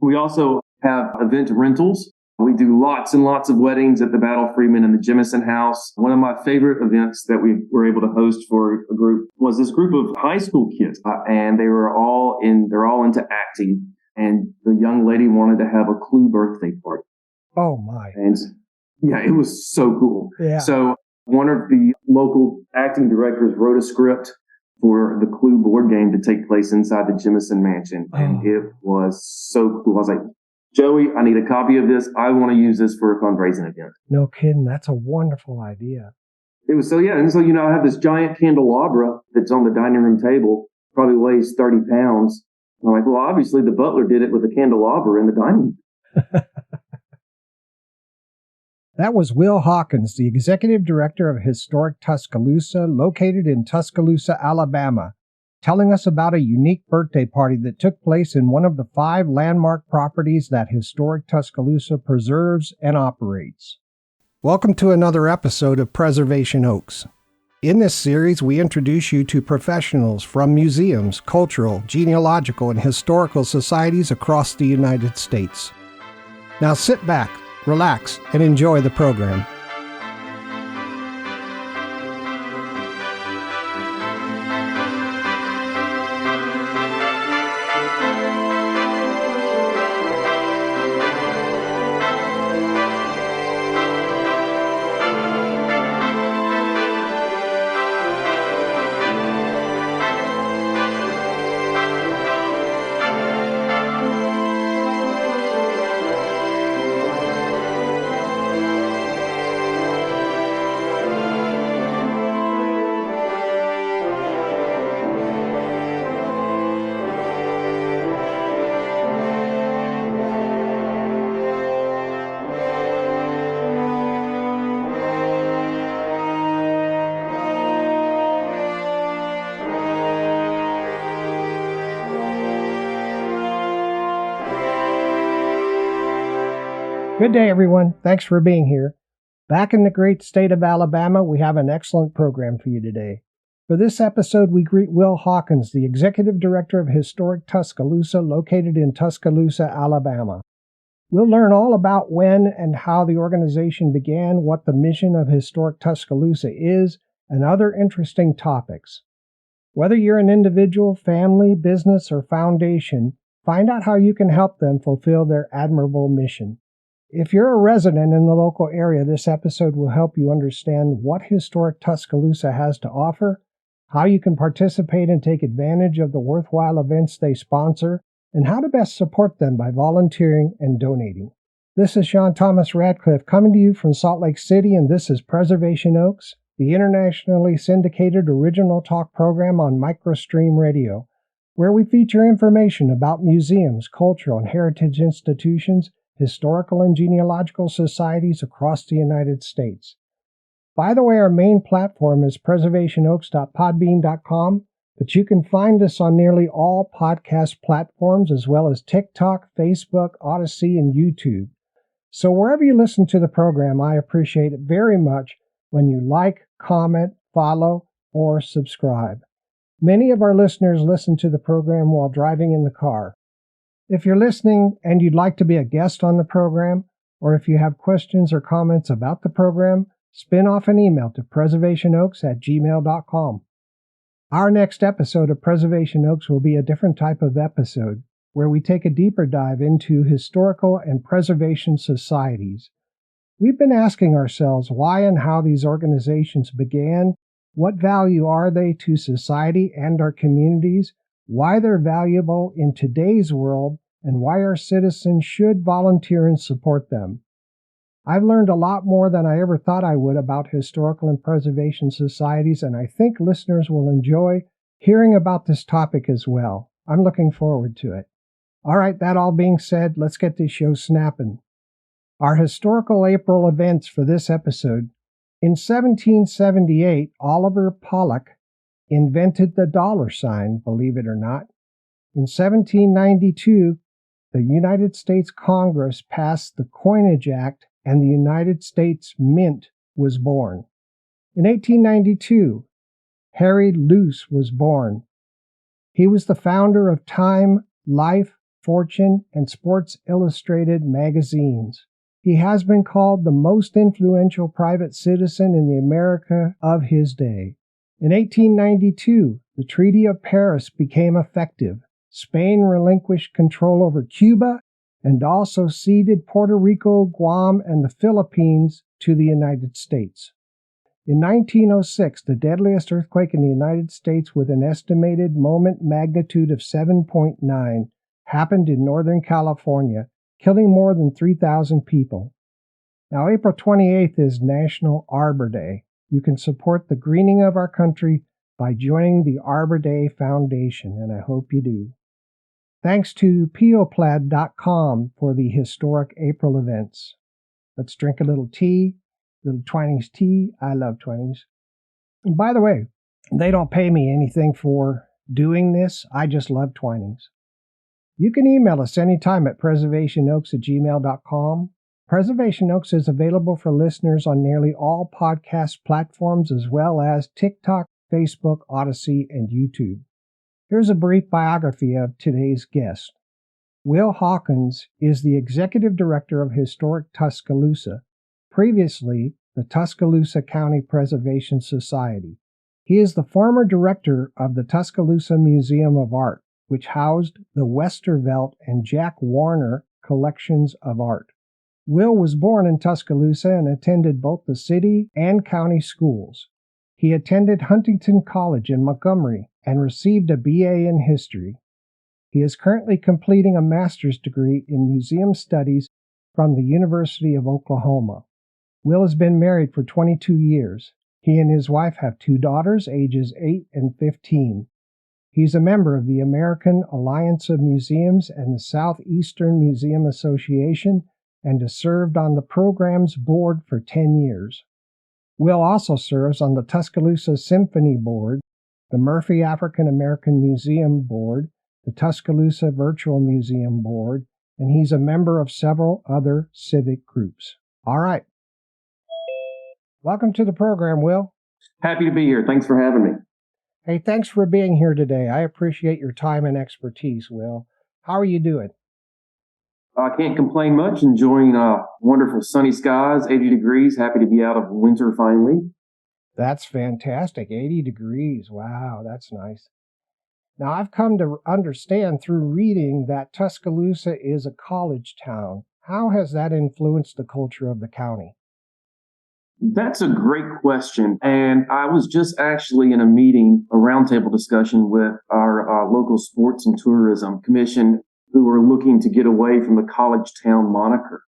We also have event rentals. We do lots and lots of weddings at the Battle Freeman and the Jemison House. One of my favorite events that we were able to host for a group was this group of high school kids, and they're all into acting. And the young lady wanted to have a Clue birthday party. Oh my! And yeah, it was so cool. Yeah. So one of the local acting directors wrote a script for the Clue board game to take place inside the Jemison Mansion, and it was so cool. I was like, Joey, I need a copy of this. I want to use this for a fundraising event. No kidding. That's a wonderful idea. It was so, yeah. And so, I have this giant candelabra that's on the dining room table, probably weighs 30 pounds. I'm like, well, obviously the butler did it with a candelabra in the dining room. That was Will Hawkins, the Executive Director of Historic Tuscaloosa, located in Tuscaloosa, Alabama, telling us about a unique birthday party that took place in one of the 5 landmark properties that Historic Tuscaloosa preserves and operates. Welcome to another episode of Preservation Oaks. In this series, we introduce you to professionals from museums, cultural, genealogical, and historical societies across the United States. Now sit back, relax, and enjoy the program. Good day, everyone. Thanks for being here. Back in the great state of Alabama, we have an excellent program for you today. For this episode, we greet Will Hawkins, the Executive Director of Historic Tuscaloosa, located in Tuscaloosa, Alabama. We'll learn all about when and how the organization began, what the mission of Historic Tuscaloosa is, and other interesting topics. Whether you're an individual, family, business, or foundation, find out how you can help them fulfill their admirable mission. If you're a resident in the local area, this episode will help you understand what Historic Tuscaloosa has to offer, how you can participate and take advantage of the worthwhile events they sponsor, and how to best support them by volunteering and donating. This is Sean Radcliff coming to you from Salt Lake City, and this is Preservation Oaks, the internationally syndicated original talk program on MicroStream Radio, where we feature information about museums, cultural and heritage institutions, historical and genealogical societies across the United States. By the way, our main platform is preservationoaks.podbean.com, but you can find us on nearly all podcast platforms as well as TikTok, Facebook, Odyssey, and YouTube. So wherever you listen to the program, I appreciate it very much when you like, comment, follow, or subscribe. Many of our listeners listen to the program while driving in the car. If you're listening and you'd like to be a guest on the program, or if you have questions or comments about the program, spin off an email to preservationoaks@gmail.com. Our next episode of Preservation Oaks will be a different type of episode, where we take a deeper dive into historical and preservation societies. We've been asking ourselves why and how these organizations began, what value are they to society and our communities, why they're valuable in today's world, and why our citizens should volunteer and support them. I've learned a lot more than I ever thought I would about historical and preservation societies, and I think listeners will enjoy hearing about this topic as well. I'm looking forward to it. All right, that all being said, let's get this show snapping. Our historical April events for this episode. In 1778, Oliver Pollock invented the dollar sign, believe it or not. In 1792, the United States Congress passed the Coinage Act and the United States Mint was born. In 1892, Harry Luce was born. He was the founder of Time, Life, Fortune, and Sports Illustrated magazines. He has been called the most influential private citizen in the America of his day. In 1892, the Treaty of Paris became effective. Spain relinquished control over Cuba and also ceded Puerto Rico, Guam, and the Philippines to the United States. In 1906, the deadliest earthquake in the United States with an estimated moment magnitude of 7.9 happened in Northern California, killing more than 3,000 people. Now, April 28th is National Arbor Day. You can support the greening of our country by joining the Arbor Day Foundation, and I hope you do. Thanks to peoplad.com for the historic April events. Let's drink a little tea, little Twinings tea. I love Twinings. And by the way, they don't pay me anything for doing this. I just love Twinings. You can email us anytime at preservationoaks@gmail.com. Preservation Oaks is available for listeners on nearly all podcast platforms as well as TikTok, Facebook, Odyssey, and YouTube. Here's a brief biography of today's guest. Will Hawkins is the Executive Director of Historic Tuscaloosa, previously the Tuscaloosa County Preservation Society. He is the former director of the Tuscaloosa Museum of Art, which housed the Westervelt and Jack Warner collections of art. Will was born in Tuscaloosa and attended both the city and county schools. He attended Huntington College in Montgomery and received a BA in history. He is currently completing a master's degree in museum studies from the University of Oklahoma. Will has been married for 22 years. He and his wife have 2 daughters, ages 8 and 15. He's a member of the American Alliance of Museums and the Southeastern Museum Association and has served on the program's board for 10 years. Will also serves on the Tuscaloosa Symphony Board, the Murphy African American Museum Board, the Tuscaloosa Virtual Museum Board, and he's a member of several other civic groups. All right. Welcome to the program, Will. Happy to be here. Thanks for having me. Hey, thanks for being here today. I appreciate your time and expertise, Will. How are you doing? I can't complain much. Enjoying wonderful sunny skies, 80 degrees. Happy to be out of winter finally. That's fantastic. 80 degrees. Wow, that's nice. Now, I've come to understand through reading that Tuscaloosa is a college town. How has that influenced the culture of the county? That's a great question. And I was just actually in a meeting, a roundtable discussion with our local sports and tourism commission, who are looking to get away from the college town moniker.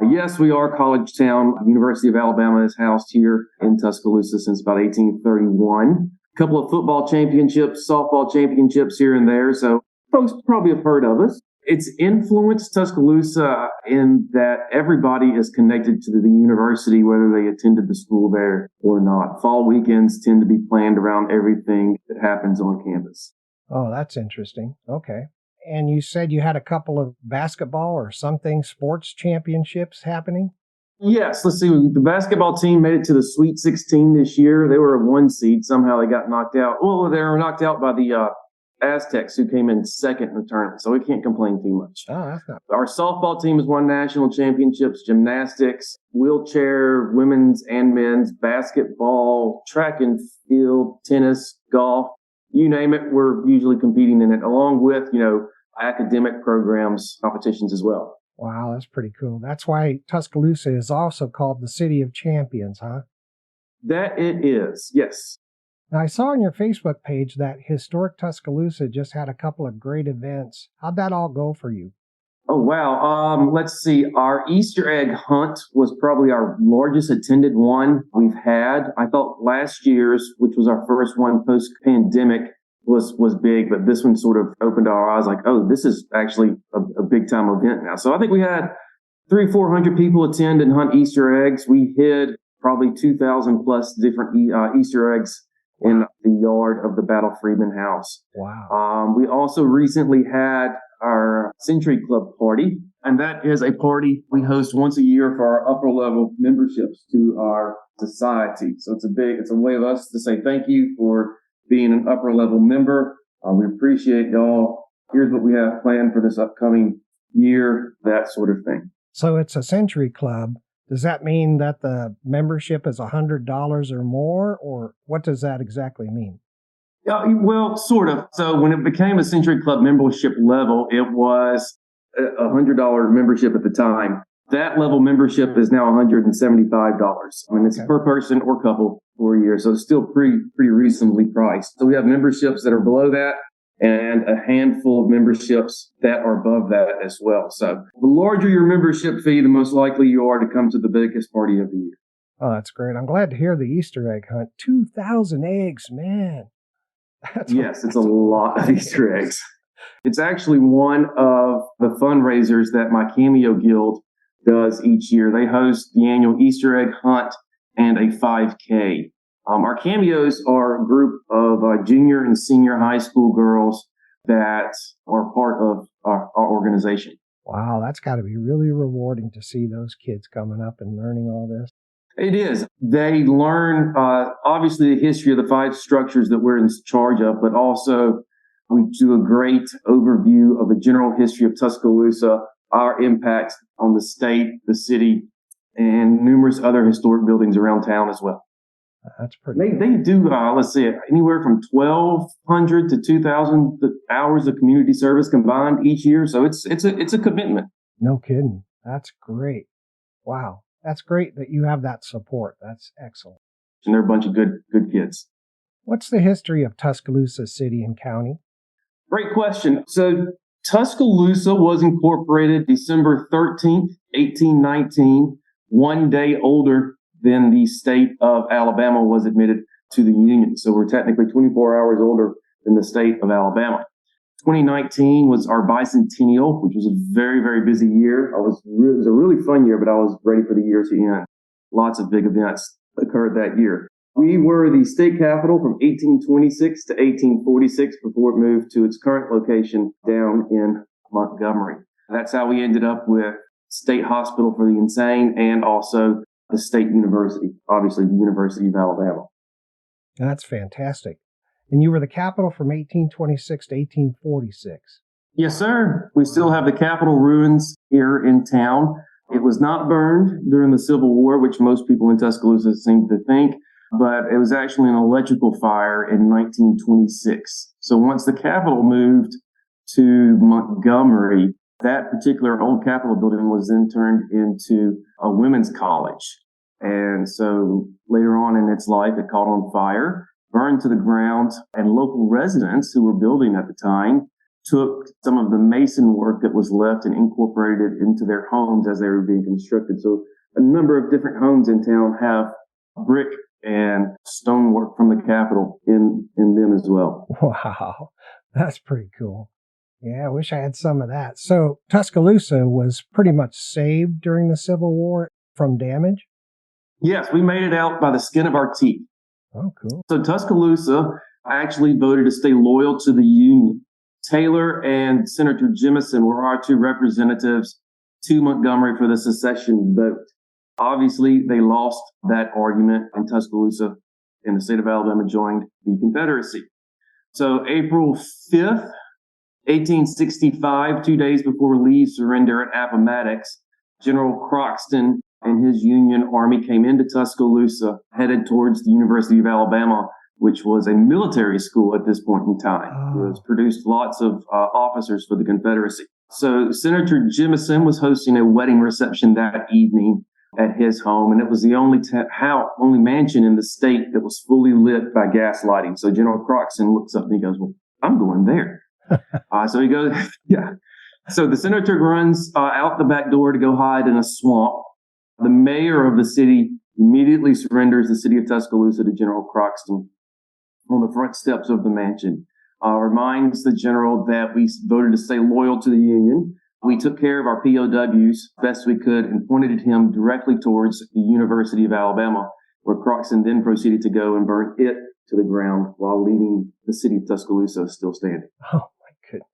Yes, we are college town. University of Alabama is housed here in Tuscaloosa since about 1831. A couple of football championships, softball championships here and there. So folks probably have heard of us. It's influenced Tuscaloosa in that everybody is connected to the university, whether they attended the school there or not. Fall weekends tend to be planned around everything that happens on campus. Oh, that's interesting. Okay. And you said you had a couple of basketball or something sports championships happening? Yes, let's see. The basketball team made it to the Sweet 16 this year. They were a 1 seed. Somehow they got knocked out. Well, they were knocked out by the Aztecs, who came in second in the tournament. So we can't complain too much. Oh, that's not. Our softball team has won national championships, gymnastics, wheelchair, women's and men's, basketball, track and field, tennis, golf. You name it, we're usually competing in it, along with, academic programs, competitions as well. Wow, that's pretty cool. That's why Tuscaloosa is also called the City of Champions, huh? That it is, yes. Now, I saw on your Facebook page that Historic Tuscaloosa just had a couple of great events. How'd that all go for you? Oh, wow. Let's see. Our Easter egg hunt was probably our largest attended one we've had. I thought last year's, which was our first one post-pandemic, was big, but this one sort of opened our eyes like, oh, this is actually a big time event now. So I think we had 300 or 400 people attend and hunt Easter eggs. We hid probably 2,000 plus different Easter eggs in the yard of the Battle Freeman House. Wow. We also recently had our Century Club party, and that is a party we host once a year for our upper level memberships to our society. So it's a way of us to say thank you for being an upper level member. We appreciate y'all Here's what we have planned for this upcoming year, that sort of thing. So it's a century club. Does that mean that the membership is $100 or more, or what does that exactly mean? Well, sort of. So when it became a Century Club membership level, it was a $100 membership at the time. That level membership is now $175. I mean, it's per person or couple for a year, so it's still pretty reasonably priced. So we have memberships that are below that, and a handful of memberships that are above that as well. So the larger your membership fee, the most likely you are to come to the biggest party of the year. Oh, that's great. I'm glad to hear the Easter egg hunt. 2,000 eggs, man. Yes, it's a lot of Easter eggs. It's actually one of the fundraisers that my Cameo Guild does each year. They host the annual Easter egg hunt and a 5K. Our Cameos are a group of junior and senior high school girls that are part of our organization. Wow, that's got to be really rewarding to see those kids coming up and learning all this. It is. They learn, obviously, the history of the 5 structures that we're in charge of, but also we do a great overview of the general history of Tuscaloosa, our impact on the state, the city, and numerous other historic buildings around town as well. That's pretty cool. They do, let's see, anywhere from 1,200 to 2,000 hours of community service combined each year. So it's a commitment. No kidding. That's great. Wow. That's great that you have that support. That's excellent. And they're a bunch of good kids. What's the history of Tuscaloosa City and County? Great question. So Tuscaloosa was incorporated December 13th, 1819, one day older than the state of Alabama was admitted to the Union. So we're technically 24 hours older than the state of Alabama. 2019 was our bicentennial, which was a very, very busy year. It was a really fun year, but I was ready for the year to end. Lots of big events occurred that year. We were the state capital from 1826 to 1846 before it moved to its current location down in Montgomery. That's how we ended up with State Hospital for the Insane and also the State University, obviously the University of Alabama. That's fantastic. And you were the capital from 1826 to 1846. Yes, sir. We still have the Capitol ruins here in town. It was not burned during the Civil War, which most people in Tuscaloosa seem to think, but it was actually an electrical fire in 1926. So once the Capitol moved to Montgomery, that particular old Capitol building was then turned into a women's college. And so later on in its life, it caught on fire, burned to the ground, and local residents who were building at the time took some of the mason work that was left and incorporated it into their homes as they were being constructed. So a number of different homes in town have brick and stonework from the Capitol in them as well. Wow, that's pretty cool. Yeah, I wish I had some of that. So Tuscaloosa was pretty much saved during the Civil War from damage? Yes, we made it out by the skin of our teeth. Oh, cool. So Tuscaloosa actually voted to stay loyal to the Union. Taylor and Senator Jemison were our 2 representatives to Montgomery for the secession vote. Obviously, they lost that argument, and Tuscaloosa and the state of Alabama joined the Confederacy. So April 5th, 1865, 2 days before Lee's surrender at Appomattox, General Croxton and his Union Army came into Tuscaloosa, headed towards the University of Alabama, which was a military school at this point in time. It has produced lots of officers for the Confederacy. So Senator Jemison was hosting a wedding reception that evening at his home, and it was the only mansion in the state that was fully lit by gas lighting. So General Croxton looks up and he goes, "Well, I'm going there." So he goes, yeah. So the senator runs out the back door to go hide in a swamp. The mayor of the city immediately surrenders the city of Tuscaloosa to General Croxton on the front steps of the mansion. Reminds the general that we voted to stay loyal to the Union. We took care of our POWs best we could and pointed him directly towards the University of Alabama, where Croxton then proceeded to go and burn it to the ground while leaving the city of Tuscaloosa still standing. Oh, my goodness.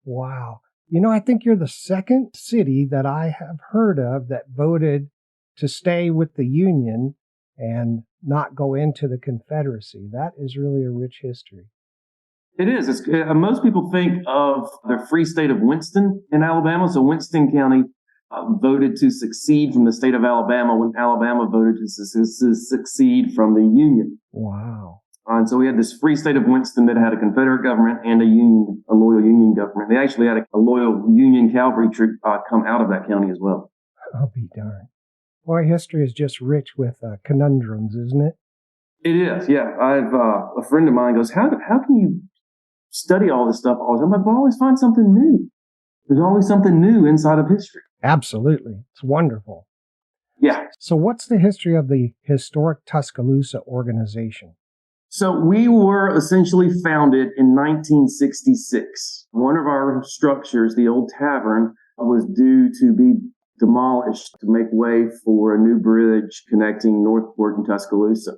Wow. You know, I think you're the second city that I have heard of that voted to stay with the Union and not go into the Confederacy. That is really a rich history. It is. Most people think of the free state of Winston in Alabama. So Winston County voted to secede from the state of Alabama when Alabama voted to secede from the Union. Wow. And so we had this free state of Winston that had a Confederate government and a loyal Union government. They actually had a loyal Union cavalry troop come out of that county as well. I'll be darned. Boy, history is just rich with conundrums, isn't it? It is, yeah. I've a friend of mine goes, how can you study all this stuff all the time? I'm like, well, I always find something new. There's always something new inside of history. Absolutely. It's wonderful. Yeah. So what's the history of the Historic Tuscaloosa organization? So we were essentially founded in 1966. One of our structures, the old tavern, was due to be demolished to make way for a new bridge connecting Northport and Tuscaloosa.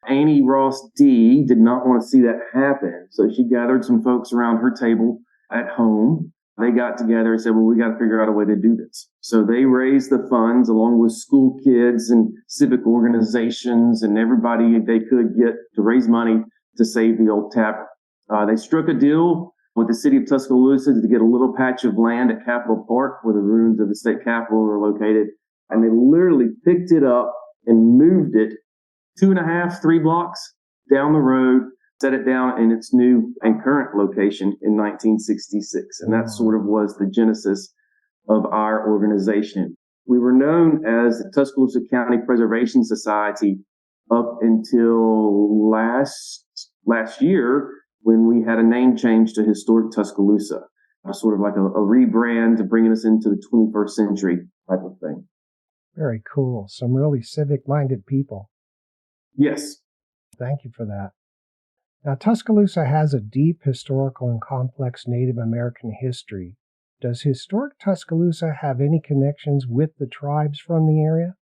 Annie Ross D did not want to see that happen, so she gathered some folks around her table at home. They got together and said, well, we got to figure out a way to do this. So they raised the funds along with school kids and civic organizations and everybody they could get to raise money to save the old tavern. They struck a deal with the city of Tuscaloosa to get a little patch of land at Capitol Park where the ruins of the state capitol were located. And they literally picked it up and moved it 2.5, 3 blocks down the road, set it down in its new and current location in 1966. And that sort of was the genesis of our organization. We were known as the Tuscaloosa County Preservation Society up until last year when we had a name change to Historic Tuscaloosa, sort of like a rebrand to bringing us into the 21st century type of thing. Very cool. Some really civic-minded people. Yes. Thank you for that. Now, Tuscaloosa has a deep historical and complex Native American history. Does Historic Tuscaloosa have any connections with the tribes from the area?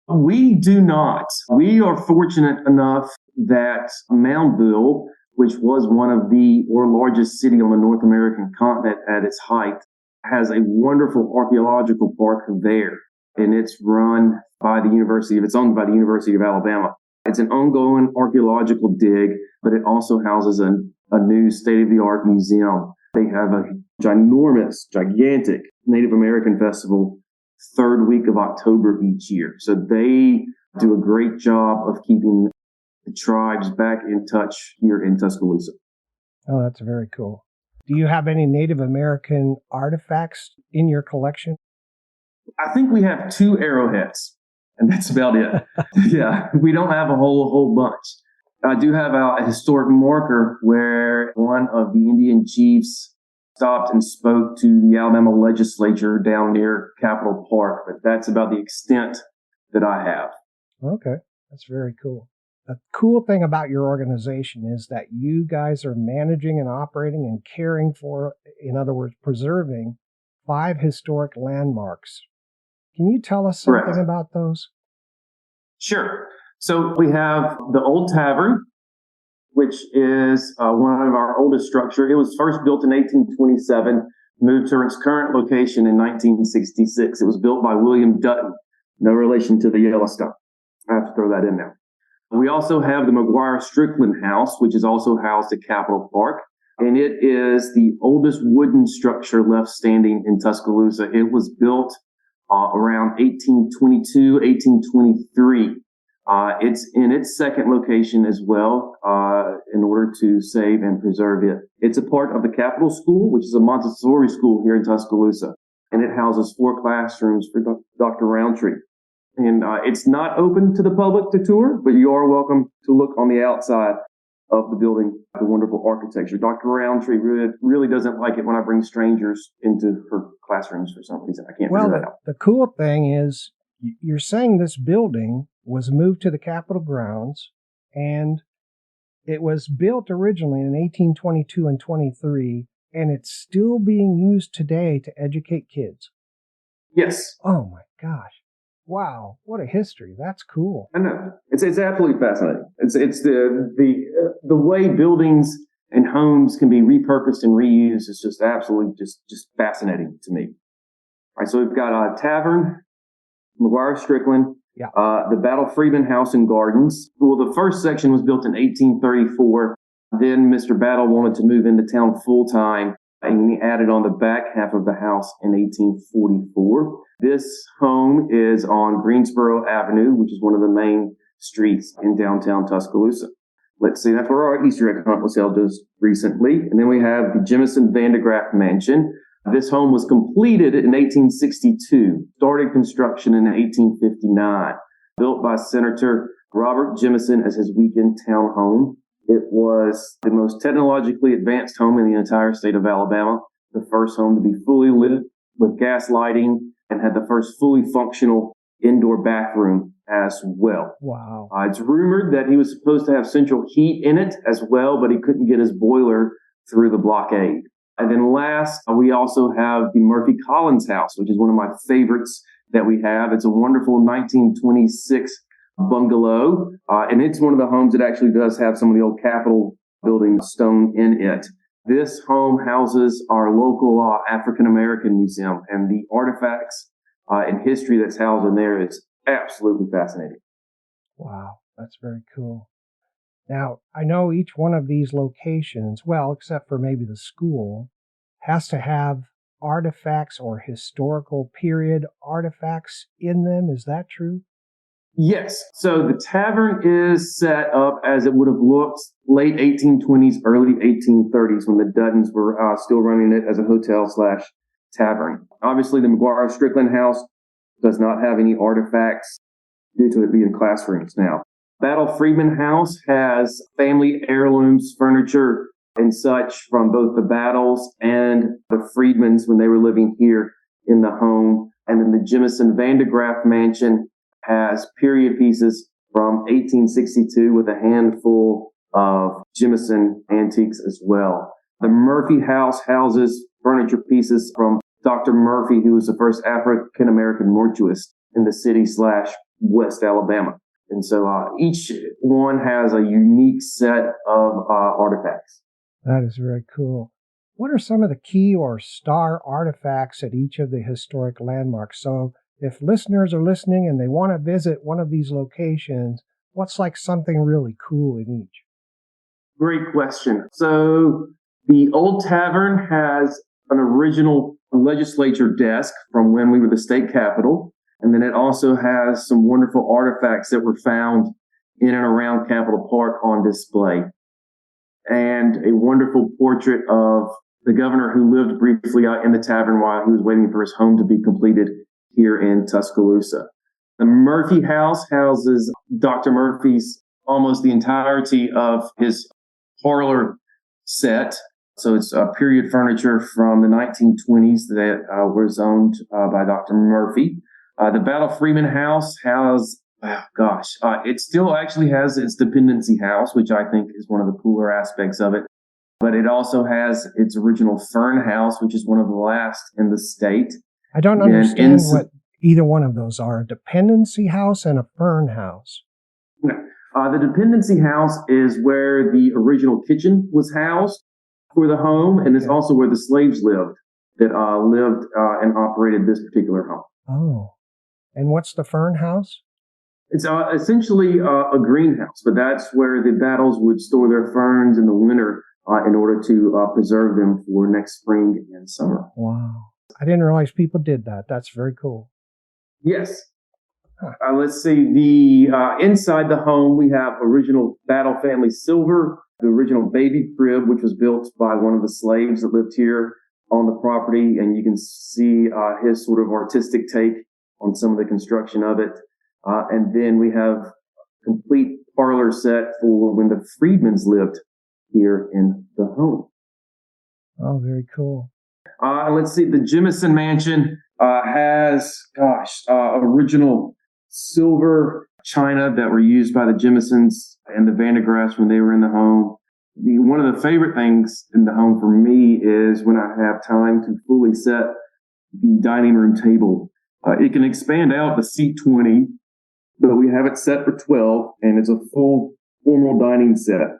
We do not. We are fortunate enough that Moundville, which was one of the largest city on the North American continent at its height, has a wonderful archaeological park there. And it's run by it's owned by the University of Alabama. It's an ongoing archaeological dig, but it also houses a new state-of-the-art museum. They have a gigantic Native American festival third week of October each year. So they do a great job of keeping the tribes back in touch here in Tuscaloosa. Oh, that's very cool. Do you have any Native American artifacts in your collection? I think we have 2 arrowheads, and that's about it. Yeah, we don't have a whole bunch. I do have a historic marker where one of the Indian chiefs stopped and spoke to the Alabama legislature down near Capitol Park, but that's about the extent that I have. Okay, that's very cool. The cool thing about your organization is that you guys are managing and operating and caring for, in other words, preserving 5 historic landmarks. Can you tell us something Correct. about those? Sure. So we have the Old Tavern, which is one of our oldest structure. It was first built in 1827, moved to its current location in 1966. It was built by William Dutton, no relation to the Yellowstone. I have to throw that in there. We also have the McGuire Strickland House, which is also housed at Capitol Park. And it is the oldest wooden structure left standing in Tuscaloosa. It was built around 1822, 1823. It's in its second location as well in order to save and preserve it. It's a part of the Capitol School, which is a Montessori school here in Tuscaloosa. And it houses 4 classrooms for Dr. Roundtree. And it's not open to the public to tour, but you are welcome to look on the outside of the building, the wonderful architecture. Dr. Roundtree really doesn't like it when I bring strangers into her classrooms for some reason. I can't figure that out. The cool thing is you're saying this building was moved to the Capitol grounds, and it was built originally in 1822 and 23, and it's still being used today to educate kids. Yes. Oh my gosh. Wow, what a history. That's cool. I know. It's absolutely fascinating. It's the way buildings and homes can be repurposed and reused is just absolutely just fascinating to me. All right, so we've got a tavern, McGuire Strickland, the Battle Freeman House and Gardens. Well, the first section was built in 1834. Then Mr. Battle wanted to move into town full time, and he added on the back half of the house in 1844. This home is on Greensboro Avenue, which is one of the main streets in downtown Tuscaloosa. Let's see, that's where our Easter egg hunt was held just recently. And then we have the Jemison Vandegraff Mansion. This home was completed in 1862, started construction in 1859, built by Senator Robert Jemison as his weekend town home. It was the most technologically advanced home in the entire state of Alabama, the first home to be fully lit with gas lighting, and had the first fully functional indoor bathroom as well. Wow. It's rumored that he was supposed to have central heat in it as well, but he couldn't get his boiler through the blockade. And then last, we also have the Murphy Collins house, which is one of my favorites that we have. It's a wonderful 1926 bungalow, and it's one of the homes that actually does have some of the old Capitol building stone in it. This home houses our local African-American museum, and the artifacts and history that's housed in there is absolutely fascinating. Wow, that's very cool. Now, I know each one of these locations, well, except for maybe the school, has to have artifacts or historical period artifacts in them. Is that true? Yes. So the tavern is set up as it would have looked late 1820s, early 1830s when the Duttons were still running it as a hotel/tavern. Obviously, the McGuire Strickland house does not have any artifacts due to it being classrooms now. Battle Freedman House has family heirlooms, furniture, and such from both the Battles and the Freedmans when they were living here in the home. And then the Jemison Vandegraff Mansion has period pieces from 1862 with a handful of Jemison antiques as well. The Murphy House houses furniture pieces from Dr. Murphy, who was the first African-American mortuist in the city/West Alabama. And so each one has a unique set of artifacts. That is very cool. What are some of the key or star artifacts at each of the historic landmarks? So if listeners are listening and they want to visit one of these locations, what's like something really cool in each? Great question. So the Old Tavern has an original legislature desk from when we were the state capitol. And then it also has some wonderful artifacts that were found in and around Capitol Park on display. And a wonderful portrait of the governor who lived briefly out in the tavern while he was waiting for his home to be completed here in Tuscaloosa. The Murphy House houses Dr. Murphy's almost the entirety of his parlor set. So it's period furniture from the 1920s that was owned by Dr. Murphy. The Battle Freeman House has, it still actually has its dependency house, which I think is one of the cooler aspects of it. But it also has its original fern house, which is one of the last in the state. I don't understand what either one of those are. A dependency house and a fern house. The dependency house is where the original kitchen was housed for the home, and it's also where the slaves lived that lived and operated this particular home. Oh. And what's the fern house? It's essentially a greenhouse, but that's where the Battles would store their ferns in the winter in order to preserve them for next spring and summer. Wow. I didn't realize people did that. That's very cool. Yes. Let's see. The inside the home, we have original Battle family silver, the original baby crib, which was built by one of the slaves that lived here on the property. And you can see his sort of artistic take on some of the construction of it. And then we have complete parlor set for when the Freedmans lived here in the home. Oh, very cool. Let's see. The Jemison Mansion has, original silver china that were used by the Jemisons and the Vandegraffs when they were in the home. One of the favorite things in the home for me is when I have time to fully set the dining room table. It can expand out to seat 20, but we have it set for 12, and it's a full formal dining set.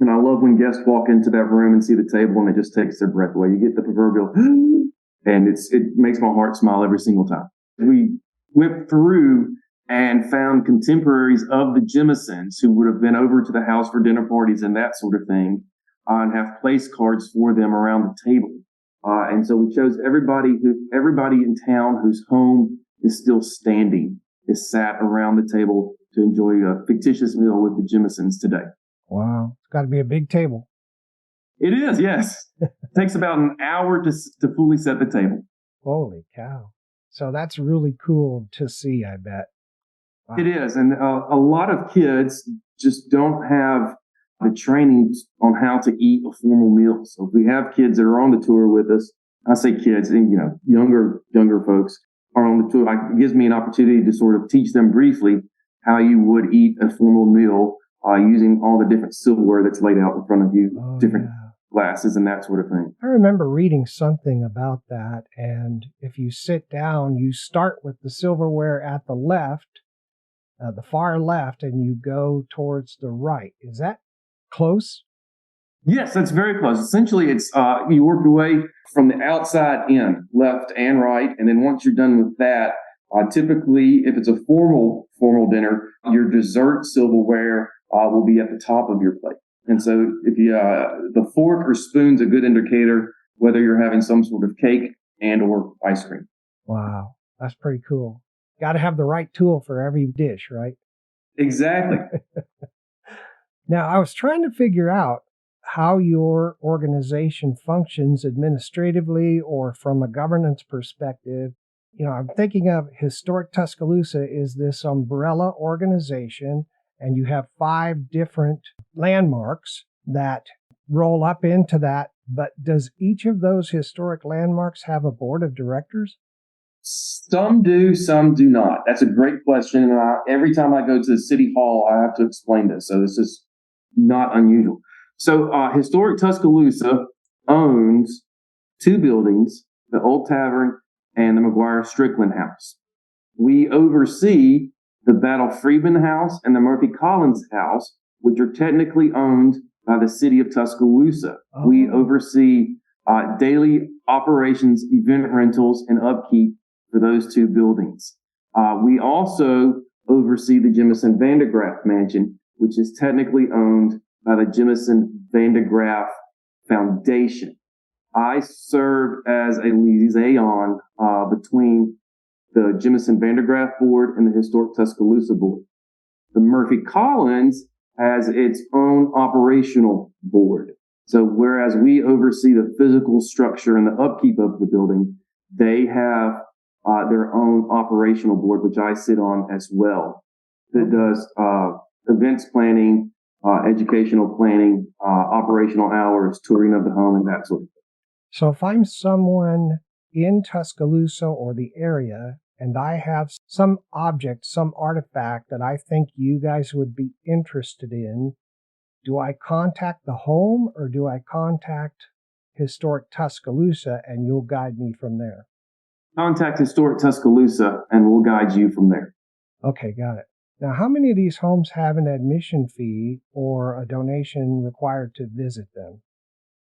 And I love when guests walk into that room and see the table and it just takes their breath away. You get the proverbial, and it makes my heart smile every single time. We whip through and found contemporaries of the Jemisons who would have been over to the house for dinner parties and that sort of thing, and have place cards for them around the table. And so we chose everybody in town whose home is still standing is sat around the table to enjoy a fictitious meal with the Jemisons today. Wow. It's got to be a big table. It is, yes. It takes about an hour to fully set the table. Holy cow. So that's really cool to see, I bet. Wow. It is. And a lot of kids just don't have the training on how to eat a formal meal. So if we have kids that are on the tour with us, I say kids, and younger folks are on the tour. It gives me an opportunity to sort of teach them briefly how you would eat a formal meal using all the different silverware that's laid out in front of you, different glasses and that sort of thing. I remember reading something about that. And if you sit down, you start with the silverware at the left, the far left, and you go towards the right. Is that close? Yes, that's very close. Essentially, it's you work your way from the outside in, left and right, and then once you're done with that, typically, if it's a formal dinner, your dessert silverware will be at the top of your plate. And so, if you the fork or spoon's a good indicator whether you're having some sort of cake and or ice cream. Wow, that's pretty cool. Got to have the right tool for every dish, right? Exactly. Now, I was trying to figure out how your organization functions administratively or from a governance perspective. I'm thinking of Historic Tuscaloosa is this umbrella organization, and you have 5 different landmarks that roll up into that. But does each of those historic landmarks have a board of directors? Some do, some do not. That's a great question. And every time I go to the city hall, I have to explain this. So this is not unusual. So Historic Tuscaloosa owns 2 buildings, the Old Tavern and the McGuire Strickland House. We oversee the Battle Freeman House and the Murphy Collins House, which are technically owned by the city of Tuscaloosa. Oh. We oversee daily operations, event rentals, and upkeep for those 2 buildings. We also oversee the Jemison Vandegraff Mansion, which is technically owned by the Jemison Vandegraff Foundation. I serve as a liaison between the Jemison Vandegraff Board and the Historic Tuscaloosa Board. The Murphy Collins has its own operational board. So whereas we oversee the physical structure and the upkeep of the building, they have their own operational board, which I sit on as well, that does events planning, educational planning, operational hours, touring of the home, and that sort of thing. So if I'm someone in Tuscaloosa or the area, and I have some object, some artifact that I think you guys would be interested in, do I contact the home or do I contact Historic Tuscaloosa and you'll guide me from there? Contact Historic Tuscaloosa and we'll guide you from there. Okay, got it. Now, how many of these homes have an admission fee or a donation required to visit them?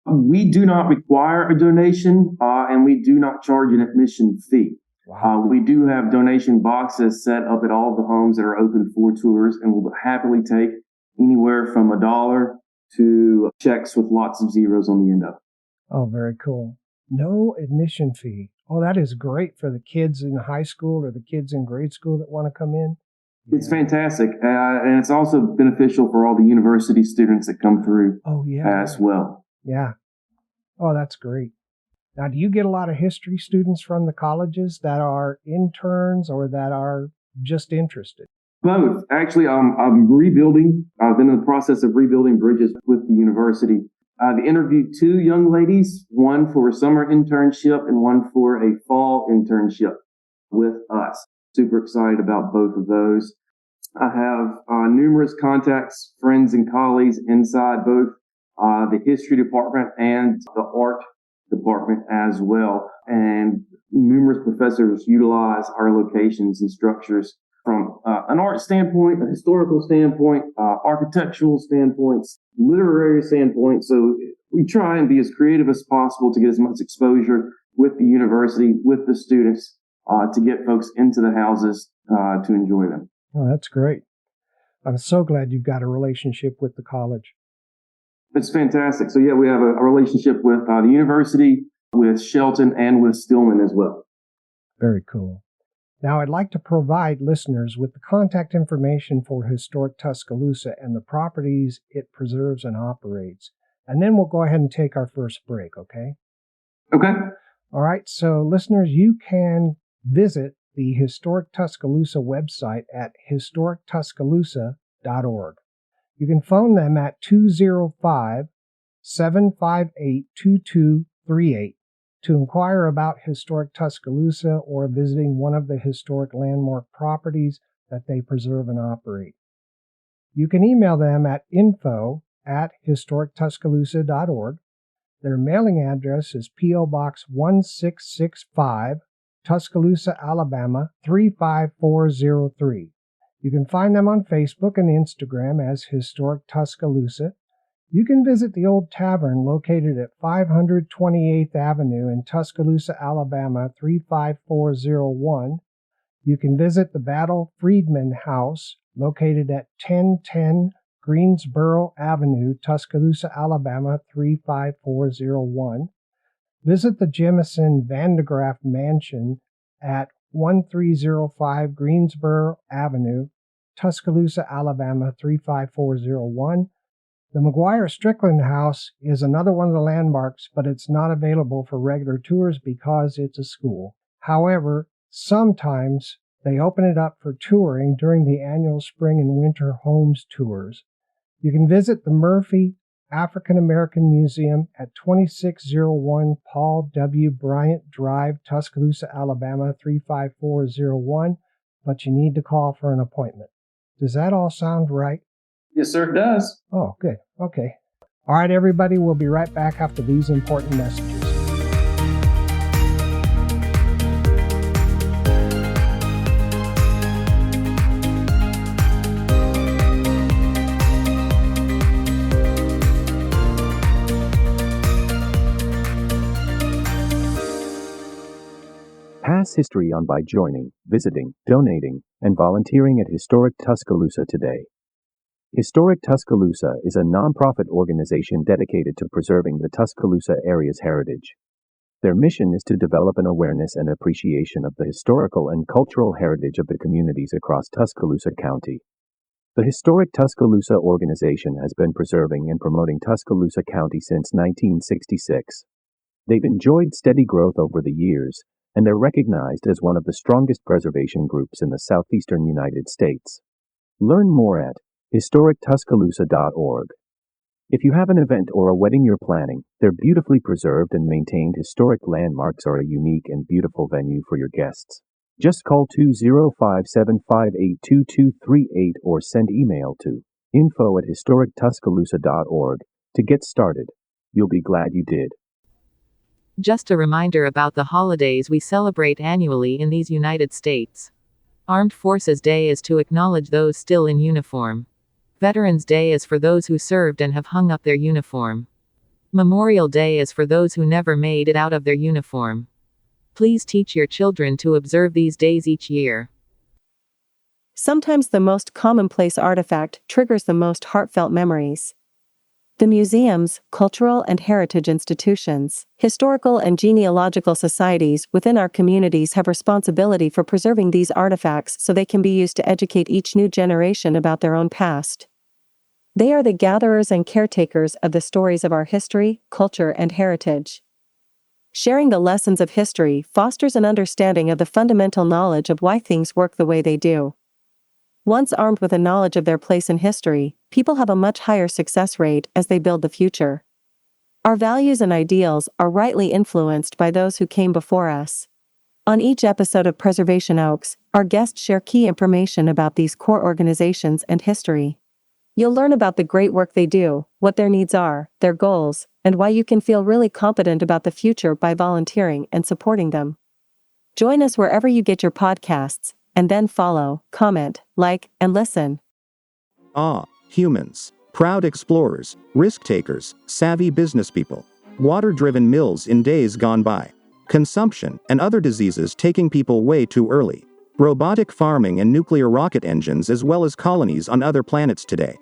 We do not require a donation, and we do not charge an admission fee. Wow. We do have donation boxes set up at all the homes that are open for tours, and we'll happily take anywhere from $1 to checks with lots of zeros on the end of it. Oh, very cool. No admission fee. Oh, that is great for the kids in high school or the kids in grade school that want to come in. It's fantastic, and it's also beneficial for all the university students that come through as well. Yeah. Oh, that's great. Now, do you get a lot of history students from the colleges that are interns or that are just interested? Both. Actually, I'm rebuilding. I've been in the process of rebuilding bridges with the university. I've interviewed 2 young ladies, one for a summer internship and one for a fall internship with us. Super excited about both of those. I have numerous contacts, friends, and colleagues inside both the history department and the art department as well. And numerous professors utilize our locations and structures from an art standpoint, a historical standpoint, architectural standpoints, literary standpoint. So we try and be as creative as possible to get as much exposure with the university, with the students, to get folks into the houses to enjoy them. Oh, that's great. I'm so glad you've got a relationship with the college. It's fantastic. So, yeah, we have a relationship with the university, with Shelton, and with Stillman as well. Very cool. Now, I'd like to provide listeners with the contact information for Historic Tuscaloosa and the properties it preserves and operates. And then we'll go ahead and take our first break, okay? Okay. All right, so listeners, you can visit the Historic Tuscaloosa website at historictuscaloosa.org. You can phone them at 205-758-2238 to inquire about Historic Tuscaloosa or visiting one of the historic landmark properties that they preserve and operate. You can email them at info@historictuscaloosa.org. Their mailing address is P.O. Box 1665, Tuscaloosa, Alabama 35403. You can find them on Facebook and Instagram as Historic Tuscaloosa. You can visit the Old Tavern located at 528th Avenue in Tuscaloosa, Alabama 35401. You can visit the Battle Friedman House located at 1010 Greensboro Avenue, Tuscaloosa, Alabama 35401. Visit the Jemison Vandegraff Mansion at 1305 Greensboro Avenue, Tuscaloosa, Alabama 35401. The McGuire Strickland House is another one of the landmarks, but it's not available for regular tours because it's a school. However, sometimes they open it up for touring during the annual spring and winter homes tours. You can visit the Murphy African American Museum at 2601 Paul W. Bryant Drive, Tuscaloosa, Alabama 35401, but you need to call for an appointment. Does that all sound right? Yes, sir, it does. Oh, good. Okay. All right, everybody, we'll be right back after these important messages. Pass history on by joining, visiting, donating, and volunteering at Historic Tuscaloosa today. Historic Tuscaloosa is a nonprofit organization dedicated to preserving the Tuscaloosa area's heritage. Their mission is to develop an awareness and appreciation of the historical and cultural heritage of the communities across Tuscaloosa County. The Historic Tuscaloosa organization has been preserving and promoting Tuscaloosa County since 1966. They've enjoyed steady growth over the years, and they're recognized as one of the strongest preservation groups in the southeastern United States. Learn more at historictuscaloosa.org. If you have an event or a wedding you're planning, their beautifully preserved and maintained historic landmarks are a unique and beautiful venue for your guests. Just call 205-758-2238 or send email to info@historictuscaloosa.org to get started. You'll be glad you did. Just a reminder about the holidays we celebrate annually in these United States. Armed Forces Day is to acknowledge those still in uniform. Veterans Day is for those who served and have hung up their uniform. Memorial Day is for those who never made it out of their uniform. Please teach your children to observe these days each year. Sometimes the most commonplace artifact triggers the most heartfelt memories. The museums, cultural and heritage institutions, historical and genealogical societies within our communities have responsibility for preserving these artifacts so they can be used to educate each new generation about their own past. They are the gatherers and caretakers of the stories of our history, culture, and heritage. Sharing the lessons of history fosters an understanding of the fundamental knowledge of why things work the way they do. Once armed with a knowledge of their place in history, people have a much higher success rate as they build the future. Our values and ideals are rightly influenced by those who came before us. On each episode of Preservation Oaks, our guests share key information about these core organizations and history. You'll learn about the great work they do, what their needs are, their goals, and why you can feel really confident about the future by volunteering and supporting them. Join us wherever you get your podcasts, and then follow, comment, like, and listen. Humans. Proud explorers, risk-takers, savvy businesspeople. Water-driven mills in days gone by. Consumption and other diseases taking people way too early. robotic farming and nuclear rocket engines, as well as colonies on other planets today.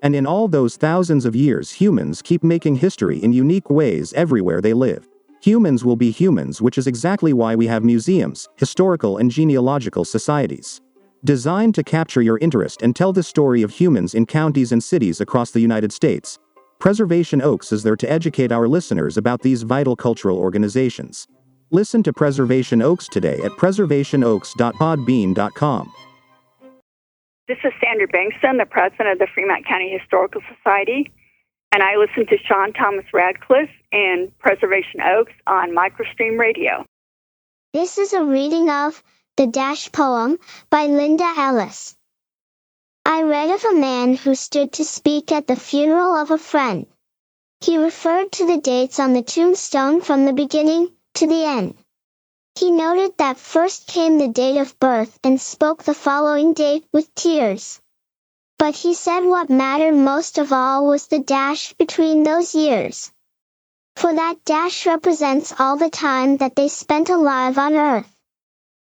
And in all those thousands of years, humans keep making history in unique ways everywhere they live. Humans will be humans, which is exactly why we have museums, historical and genealogical societies, designed to capture your interest and tell the story of humans in counties and cities across the United States. Preservation Oaks is there to educate our listeners about these vital cultural organizations. Listen to Preservation Oaks today at preservationoaks.podbean.com. This is Sandra Bankston, the president of the Fremont County Historical Society, and I listen to Sean Thomas Radcliff and Preservation Oaks on Microstream Radio. This is a reading of The Dash Poem by Linda Ellis. I read of a man who stood to speak at the funeral of a friend. He referred to the dates on the tombstone from the beginning to the end. He noted that first came the date of birth and spoke the following date with tears. But he said what mattered most of all was the dash between those years. For that dash represents all the time that they spent alive on earth.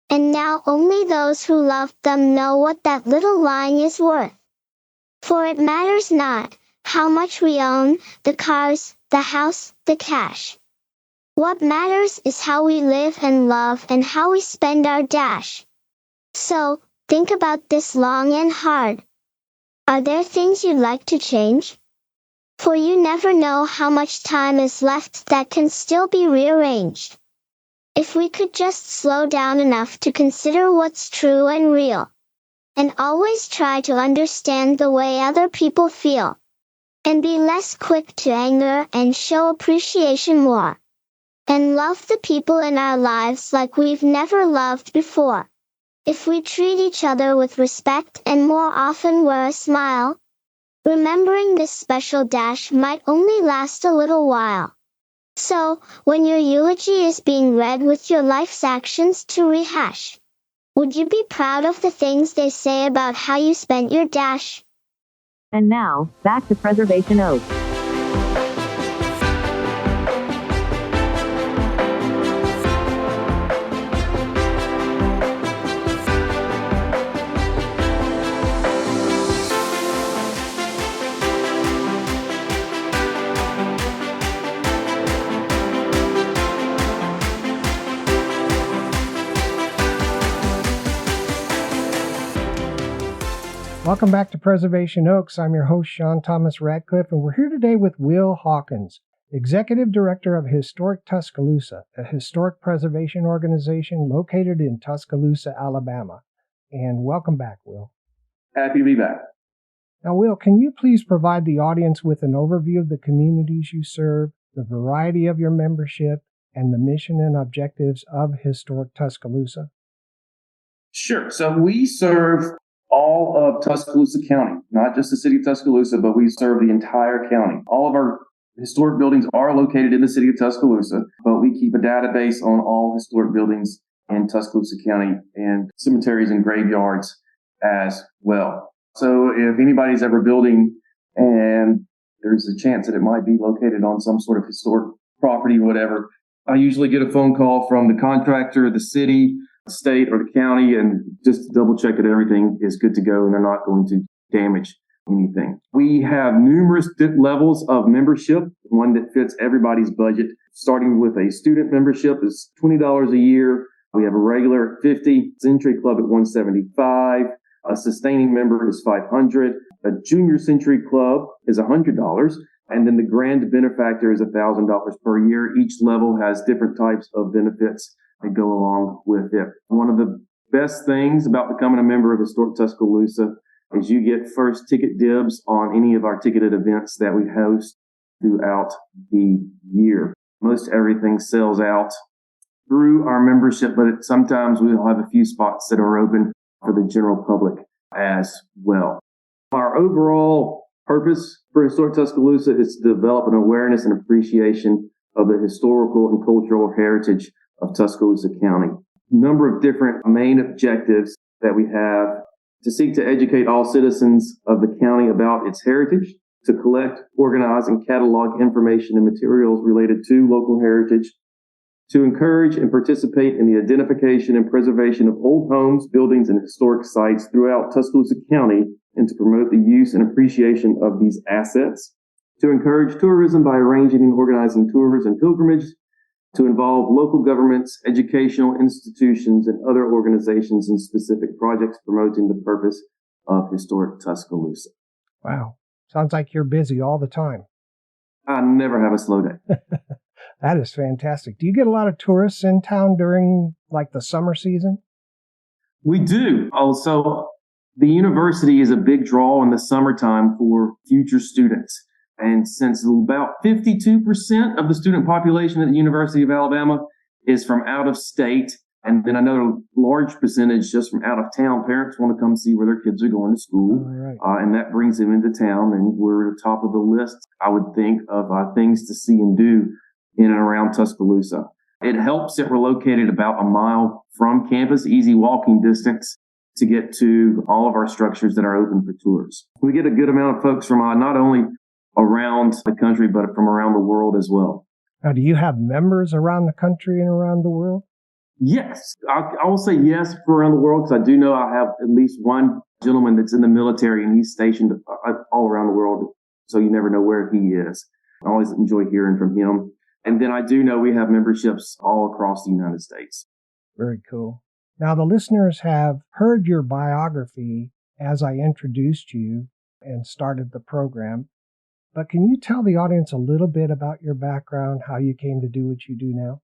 And now only those who loved them know what that little line is worth. For it matters not how much we own, the cars, the house, the cash. What matters is how we live and love and how we spend our dash. So, think about this long and hard. Are there things you'd like to change? For you never know how much time is left that can still be rearranged. If we could just slow down enough to consider what's true and real, and always try to understand the way other people feel, and be less quick to anger and show appreciation more, and love the people in our lives like we've never loved before. If we treat each other with respect and more often wear a smile, remembering this special dash might only last a little while. So, when your eulogy is being read with your life's actions to rehash, would you be proud of the things they say about how you spent your dash? And now, back to Preservation Oaks. Welcome back to Preservation Oaks. I'm your host, Sean Thomas Radcliff, and we're here today with Will Hawkins, Executive Director of Historic Tuscaloosa, a historic preservation organization located in Tuscaloosa, Alabama. And welcome back, Will. Happy to be back. Now, Will, can you please provide the audience with an overview of the communities you serve, the variety of your membership, and the mission and objectives of Historic Tuscaloosa? Sure. So we serve all of Tuscaloosa County, not just the city of Tuscaloosa, but we serve the entire county. All of our historic buildings are located in the city of Tuscaloosa, but we keep a database on all historic buildings in Tuscaloosa County and cemeteries and graveyards as well. So if anybody's ever building and there's a chance that it might be located on some sort of historic property or whatever, I usually get a phone call from the contractor, the city, state, or the county, and just double check that everything is good to go and they're not going to damage anything. We have numerous levels of membership, one that fits everybody's budget. Starting with a student membership is $20 a year. We have a regular $50, Century Club at $175. A sustaining member is $500. A Junior Century Club is $100. And then the Grand Benefactor is $1,000 per year. Each level has different types of benefits that go along with it. One of the best things about becoming a member of Historic Tuscaloosa is you get first ticket dibs on any of our ticketed events that we host throughout the year. Most everything sells out through our membership, but sometimes we'll have a few spots that are open for the general public as well. Our overall purpose for Historic Tuscaloosa is to develop an awareness and appreciation of the historical and cultural heritage of Tuscaloosa County. A number of different main objectives that we have: to seek to educate all citizens of the county about its heritage, to collect, organize, and catalog information and materials related to local heritage, to encourage and participate in the identification and preservation of old homes, buildings, and historic sites throughout Tuscaloosa County, and to promote the use and appreciation of these assets, to encourage tourism by arranging and organizing tours and pilgrimages, to involve local governments, educational institutions, and other organizations in specific projects promoting the purpose of Historic Tuscaloosa. Wow. Sounds like you're busy all the time. I never have a slow day. That is fantastic. Do you get a lot of tourists in town during like the summer season? We do. Also, the university is a big draw in the summertime for future students. And since about 52% of the student population at the University of Alabama is from out of state, and then another large percentage just from out of town, parents want to come see where their kids are going to school. Right. And that brings them into town, and we're at the top of the list, I would think, of things to see and do in and around Tuscaloosa. It helps that we're located about a mile from campus, easy walking distance to get to all of our structures that are open for tours. We get a good amount of folks from not only around the country, but from around the world as well. Now, do you have members around the country and around the world? Yes, I will say yes for around the world, because I do know I have at least one gentleman that's in the military, and he's stationed all around the world, so you never know where he is. I always enjoy hearing from him. And then I do know we have memberships all across the United States. Very cool. Now, the listeners have heard your biography as I introduced you and started the program. But can you tell the audience a little bit about your background, how you came to do what you do now?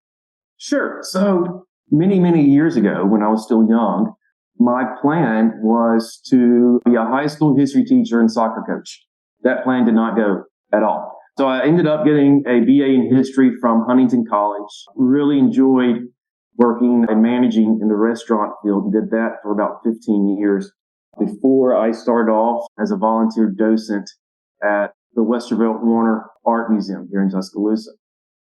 Sure. So many, many years ago, when I was still young, my plan was to be a high school history teacher and soccer coach. That plan did not go at all. So I ended up getting a BA in history from Huntington College. Really enjoyed working and managing in the restaurant field. Did that for about 15 years before I started off as a volunteer docent at the Westervelt Warner Art Museum here in Tuscaloosa.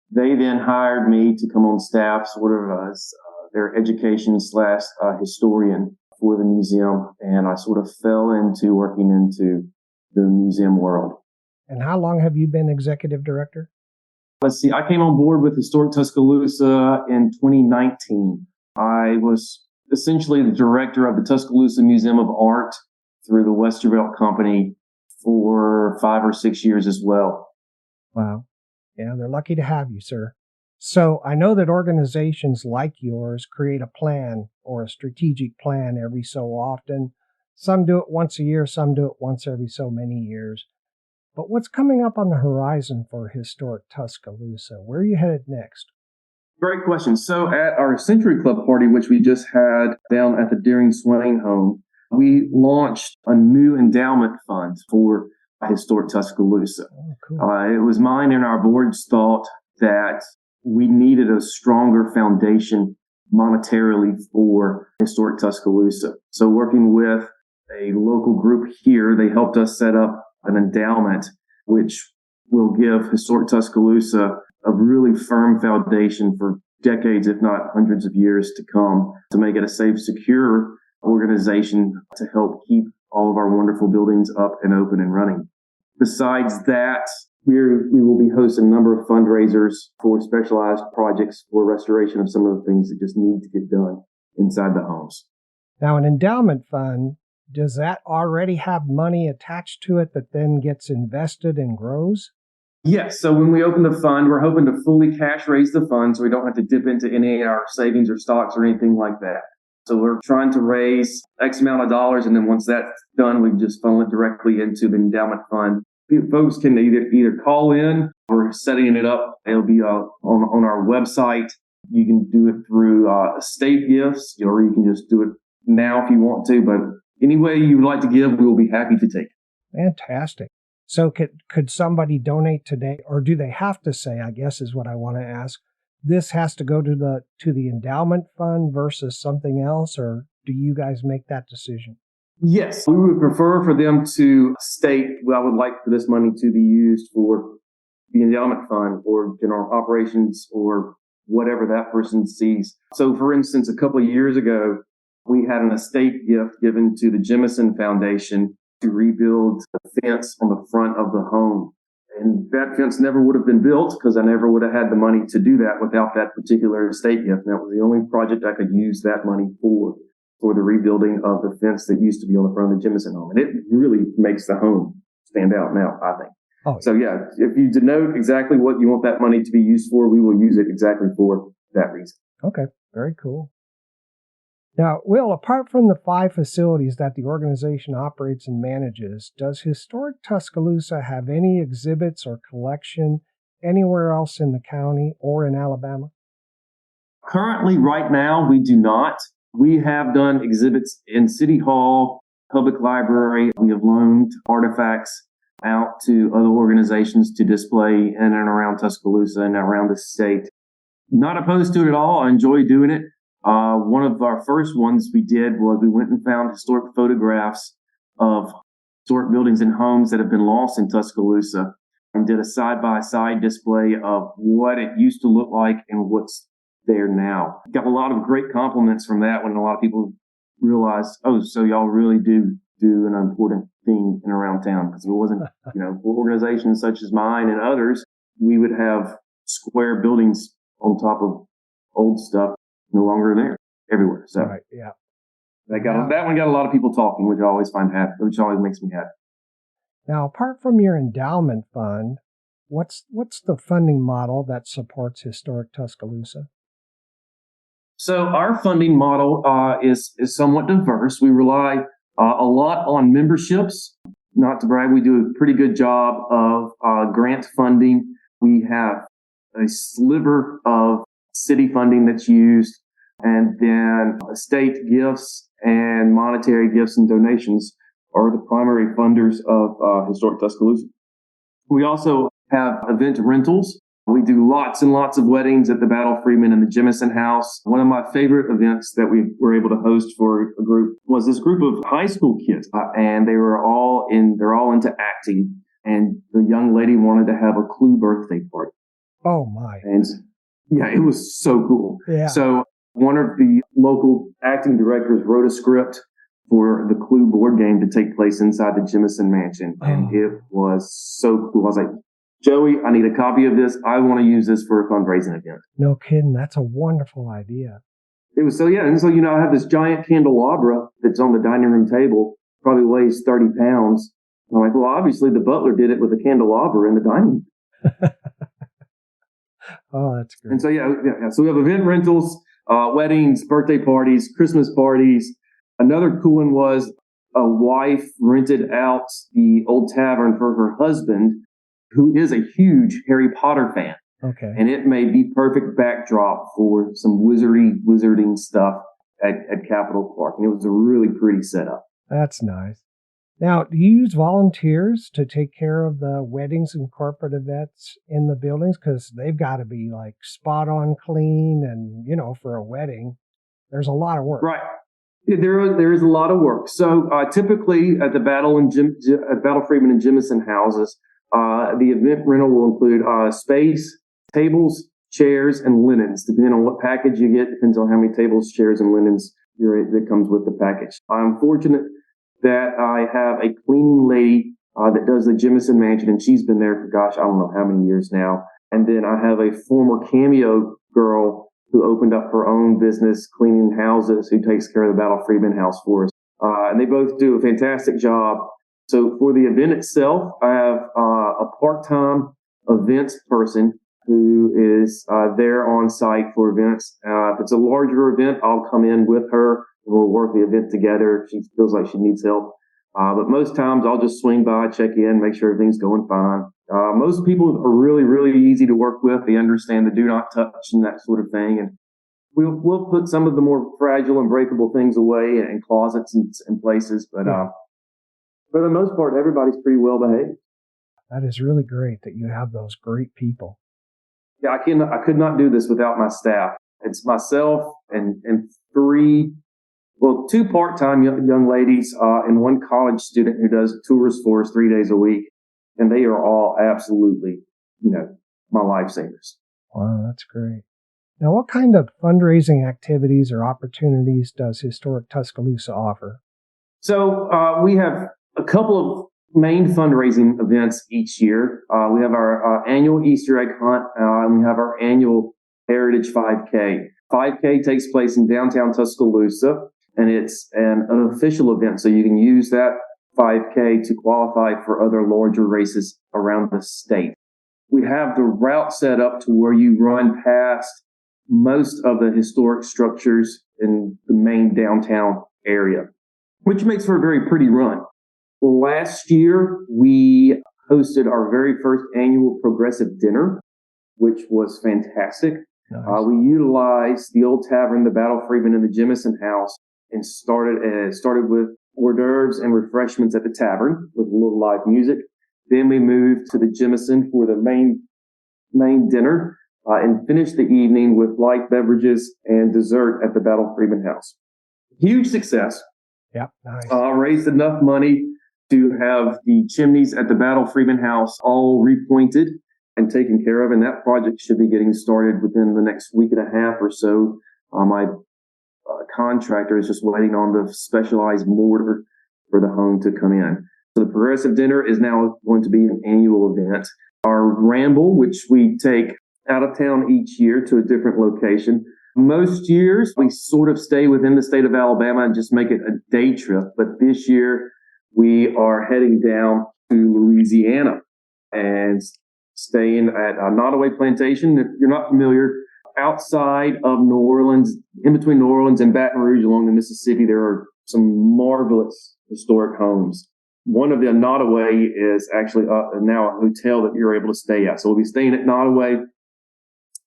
They then hired me to come on staff sort of as their education / historian for the museum. And I sort of fell into working into the museum world. And how long have you been executive director? Let's see, I came on board with Historic Tuscaloosa in 2019. I was essentially the director of the Tuscaloosa Museum of Art through the Westervelt Company for 5 or 6 years as well. Wow. Yeah, they're lucky to have you, sir. So I know that organizations like yours create a plan or a strategic plan every so often. Some do it once a year, some do it once every so many years. But what's coming up on the horizon for Historic Tuscaloosa? Where are you headed next? Great question. So at our Century Club party, which we just had down at the Deering Swain home, we launched a new endowment fund for Historic Tuscaloosa. Oh, cool. It was mine and our board's thought that we needed a stronger foundation monetarily for Historic Tuscaloosa. So working with a local group here, they helped us set up an endowment which will give Historic Tuscaloosa a really firm foundation for decades, if not hundreds of years to come, to make it a safe, secure organization to help keep all of our wonderful buildings up and open and running. Besides that, we will be hosting a number of fundraisers for specialized projects for restoration of some of the things that just need to get done inside the homes. Now, an endowment fund, does that already have money attached to it that then gets invested and grows? Yes. So when we open the fund, we're hoping to fully cash raise the fund so we don't have to dip into any of our savings or stocks or anything like that. So we're trying to raise X amount of dollars, and then once that's done, we just funnel it directly into the endowment fund. Folks can either call in or setting it up. It'll be on our website. You can do it through estate gifts, or you can just do it now if you want to. But any way you would like to give, we will be happy to take it. Fantastic. So could somebody donate today, or do they have to say, I guess is what I want to ask, this has to go to the endowment fund versus something else, or do you guys make that decision? Yes, we would prefer for them to state, well, I would like for this money to be used for the endowment fund or general operations or whatever that person sees. So, for instance, a couple of years ago, we had an estate gift given to the Jemison Foundation to rebuild the fence on the front of the home. And that fence never would have been built because I never would have had the money to do that without that particular estate gift. And that was the only project I could use that money for the rebuilding of the fence that used to be on the front of the Jemison home. And it really makes the home stand out now, I think. Oh, so yeah, if you denote exactly what you want that money to be used for, we will use it exactly for that reason. Okay, very cool. Now, Will, apart from the 5 facilities that the organization operates and manages, does Historic Tuscaloosa have any exhibits or collection anywhere else in the county or in Alabama? Currently, right now, we do not. We have done exhibits in City Hall, Public Library. We have loaned artifacts out to other organizations to display in and around Tuscaloosa and around the state. Not opposed to it at all. I enjoy doing it. One of our first ones we did was we went and found historic photographs of historic buildings and homes that have been lost in Tuscaloosa and did a side-by-side display of what it used to look like and what's there now. Got a lot of great compliments from that when a lot of people realized, oh, so y'all really do an important thing in around town. Because if it wasn't, for organizations such as mine and others, we would have square buildings on top of old stuff no longer there everywhere. So right, yeah. That one got a lot of people talking, which I always find happy, which always makes me happy. Now, apart from your endowment fund, what's the funding model that supports Historic Tuscaloosa? So our funding model is somewhat diverse. We rely a lot on memberships. Not to brag, we do a pretty good job of grant funding. We have a sliver of city funding that's used, and then state gifts and monetary gifts and donations are the primary funders of Historic Tuscaloosa. We also have event rentals. We do lots and lots of weddings at the Battle Freeman and the Jemison House. One of my favorite events that we were able to host for a group was this group of high school kids, and they're all into acting. And the young lady wanted to have a Clue birthday party. Oh my! And yeah, it was so cool. Yeah. So one of the local acting directors wrote a script for the Clue board game to take place inside the Jemison mansion, and it was so cool. I was like, Joey, I need a copy of this. I want to use this for a fundraising event. No kidding. That's a wonderful idea. It was and so, I have this giant candelabra that's on the dining room table, probably weighs 30 pounds. I'm like, well, obviously the butler did it with a candelabra in the dining room. Oh, that's great. And so, so we have event rentals, weddings, birthday parties, Christmas parties. Another cool one was a wife rented out the old tavern for her husband, who is a huge Harry Potter fan. Okay. And it made the perfect backdrop for some wizarding stuff at Capitol Park. And it was a really pretty setup. That's nice. Now, do you use volunteers to take care of the weddings and corporate events in the buildings? Because they've got to be like spot on clean and, for a wedding, there's a lot of work. Right. There is a lot of work. So typically at the Battle Freeman and Jemison houses, the event rental will include space, tables, chairs, and linens. Depending on what package you get, depends on how many tables, chairs, and linens that comes with the package. I'm fortunate that I have a cleaning lady that does the Jemison mansion, and she's been there for, I don't know how many years now. And then I have a former Cameo girl who opened up her own business cleaning houses, who takes care of the Battle Freeman house for us. And they both do a fantastic job. So for the event itself, I have a part-time events person who is there on site for events. If it's a larger event, I'll come in with her and we'll work the event together if she feels like she needs help. But most times I'll just swing by, check in, make sure everything's going fine. Most people are really, really easy to work with. They understand the do not touch and that sort of thing. And we'll put some of the more fragile and breakable things away in closets and places. But for the most part, everybody's pretty well behaved. That is really great that you have those great people. Yeah, I could not do this without my staff. It's myself and two part-time young ladies and one college student who does tours for us 3 days a week. And they are all absolutely, my lifesavers. Wow, that's great. Now, what kind of fundraising activities or opportunities does Historic Tuscaloosa offer? So we have a couple of main fundraising events each year. We have our annual Easter egg hunt, and we have our annual Heritage 5K. 5K takes place in downtown Tuscaloosa, and it's an official event, so you can use that 5K to qualify for other larger races around the state. We have the route set up to where you run past most of the historic structures in the main downtown area, which makes for a very pretty run. Last year, we hosted our very first annual progressive dinner, which was fantastic. Nice. We utilized the old tavern, the Battle Freeman, and the Jemison House, and started with hors d'oeuvres and refreshments at the tavern with a little live music. Then we moved to the Jemison for the main dinner, and finished the evening with light beverages and dessert at the Battle Freeman House. Huge success. Yep, nice. Raised enough money to have the chimneys at the Battle Freeman House all repointed and taken care of, and that project should be getting started within the next week and a half or so. My contractor is just waiting on the specialized mortar for the home to come in. So the progressive dinner is now going to be an annual event. Our ramble, which we take out of town each year to a different location. Most years, we sort of stay within the state of Alabama and just make it a day trip. But this year, we are heading down to Louisiana and staying at Nottoway Plantation. If you're not familiar, outside of New Orleans, in between New Orleans and Baton Rouge along the Mississippi, there are some marvelous historic homes. One of the Nottoway is actually now a hotel that you're able to stay at. So we'll be staying at Nottoway,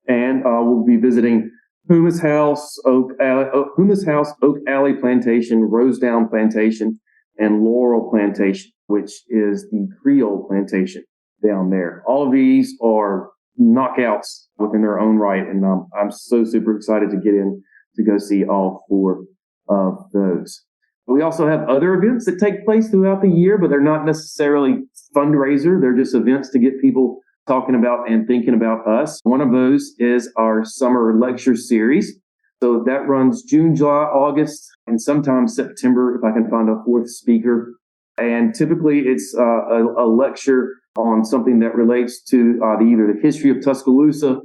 and we'll be visiting Humus House, Oak Alley Plantation, Rosedown Plantation, and Laurel Plantation, which is the Creole Plantation down there. All of these are knockouts within their own right, and I'm so super excited to get in to go see all four of those. We also have other events that take place throughout the year, but they're not necessarily fundraiser. They're just events to get people talking about and thinking about us. One of those is our summer lecture series. So that runs June, July, August, and sometimes September if I can find a fourth speaker. And typically it's a lecture on something that relates to either the history of Tuscaloosa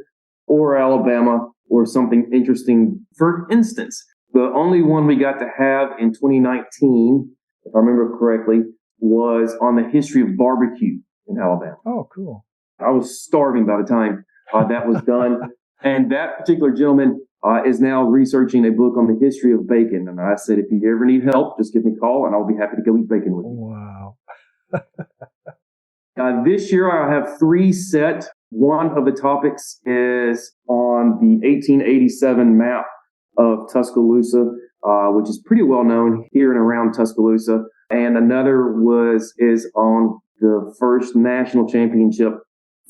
or Alabama or something interesting. For instance, the only one we got to have in 2019, if I remember correctly, was on the history of barbecue in Alabama. Oh, cool. I was starving by the time that was done. And that particular gentleman is now researching a book on the history of bacon. And I said, if you ever need help, just give me a call and I'll be happy to go eat bacon with you. Wow. This year I have three set. One of the topics is on the 1887 map of Tuscaloosa, which is pretty well known here and around Tuscaloosa. And another is on the first national championship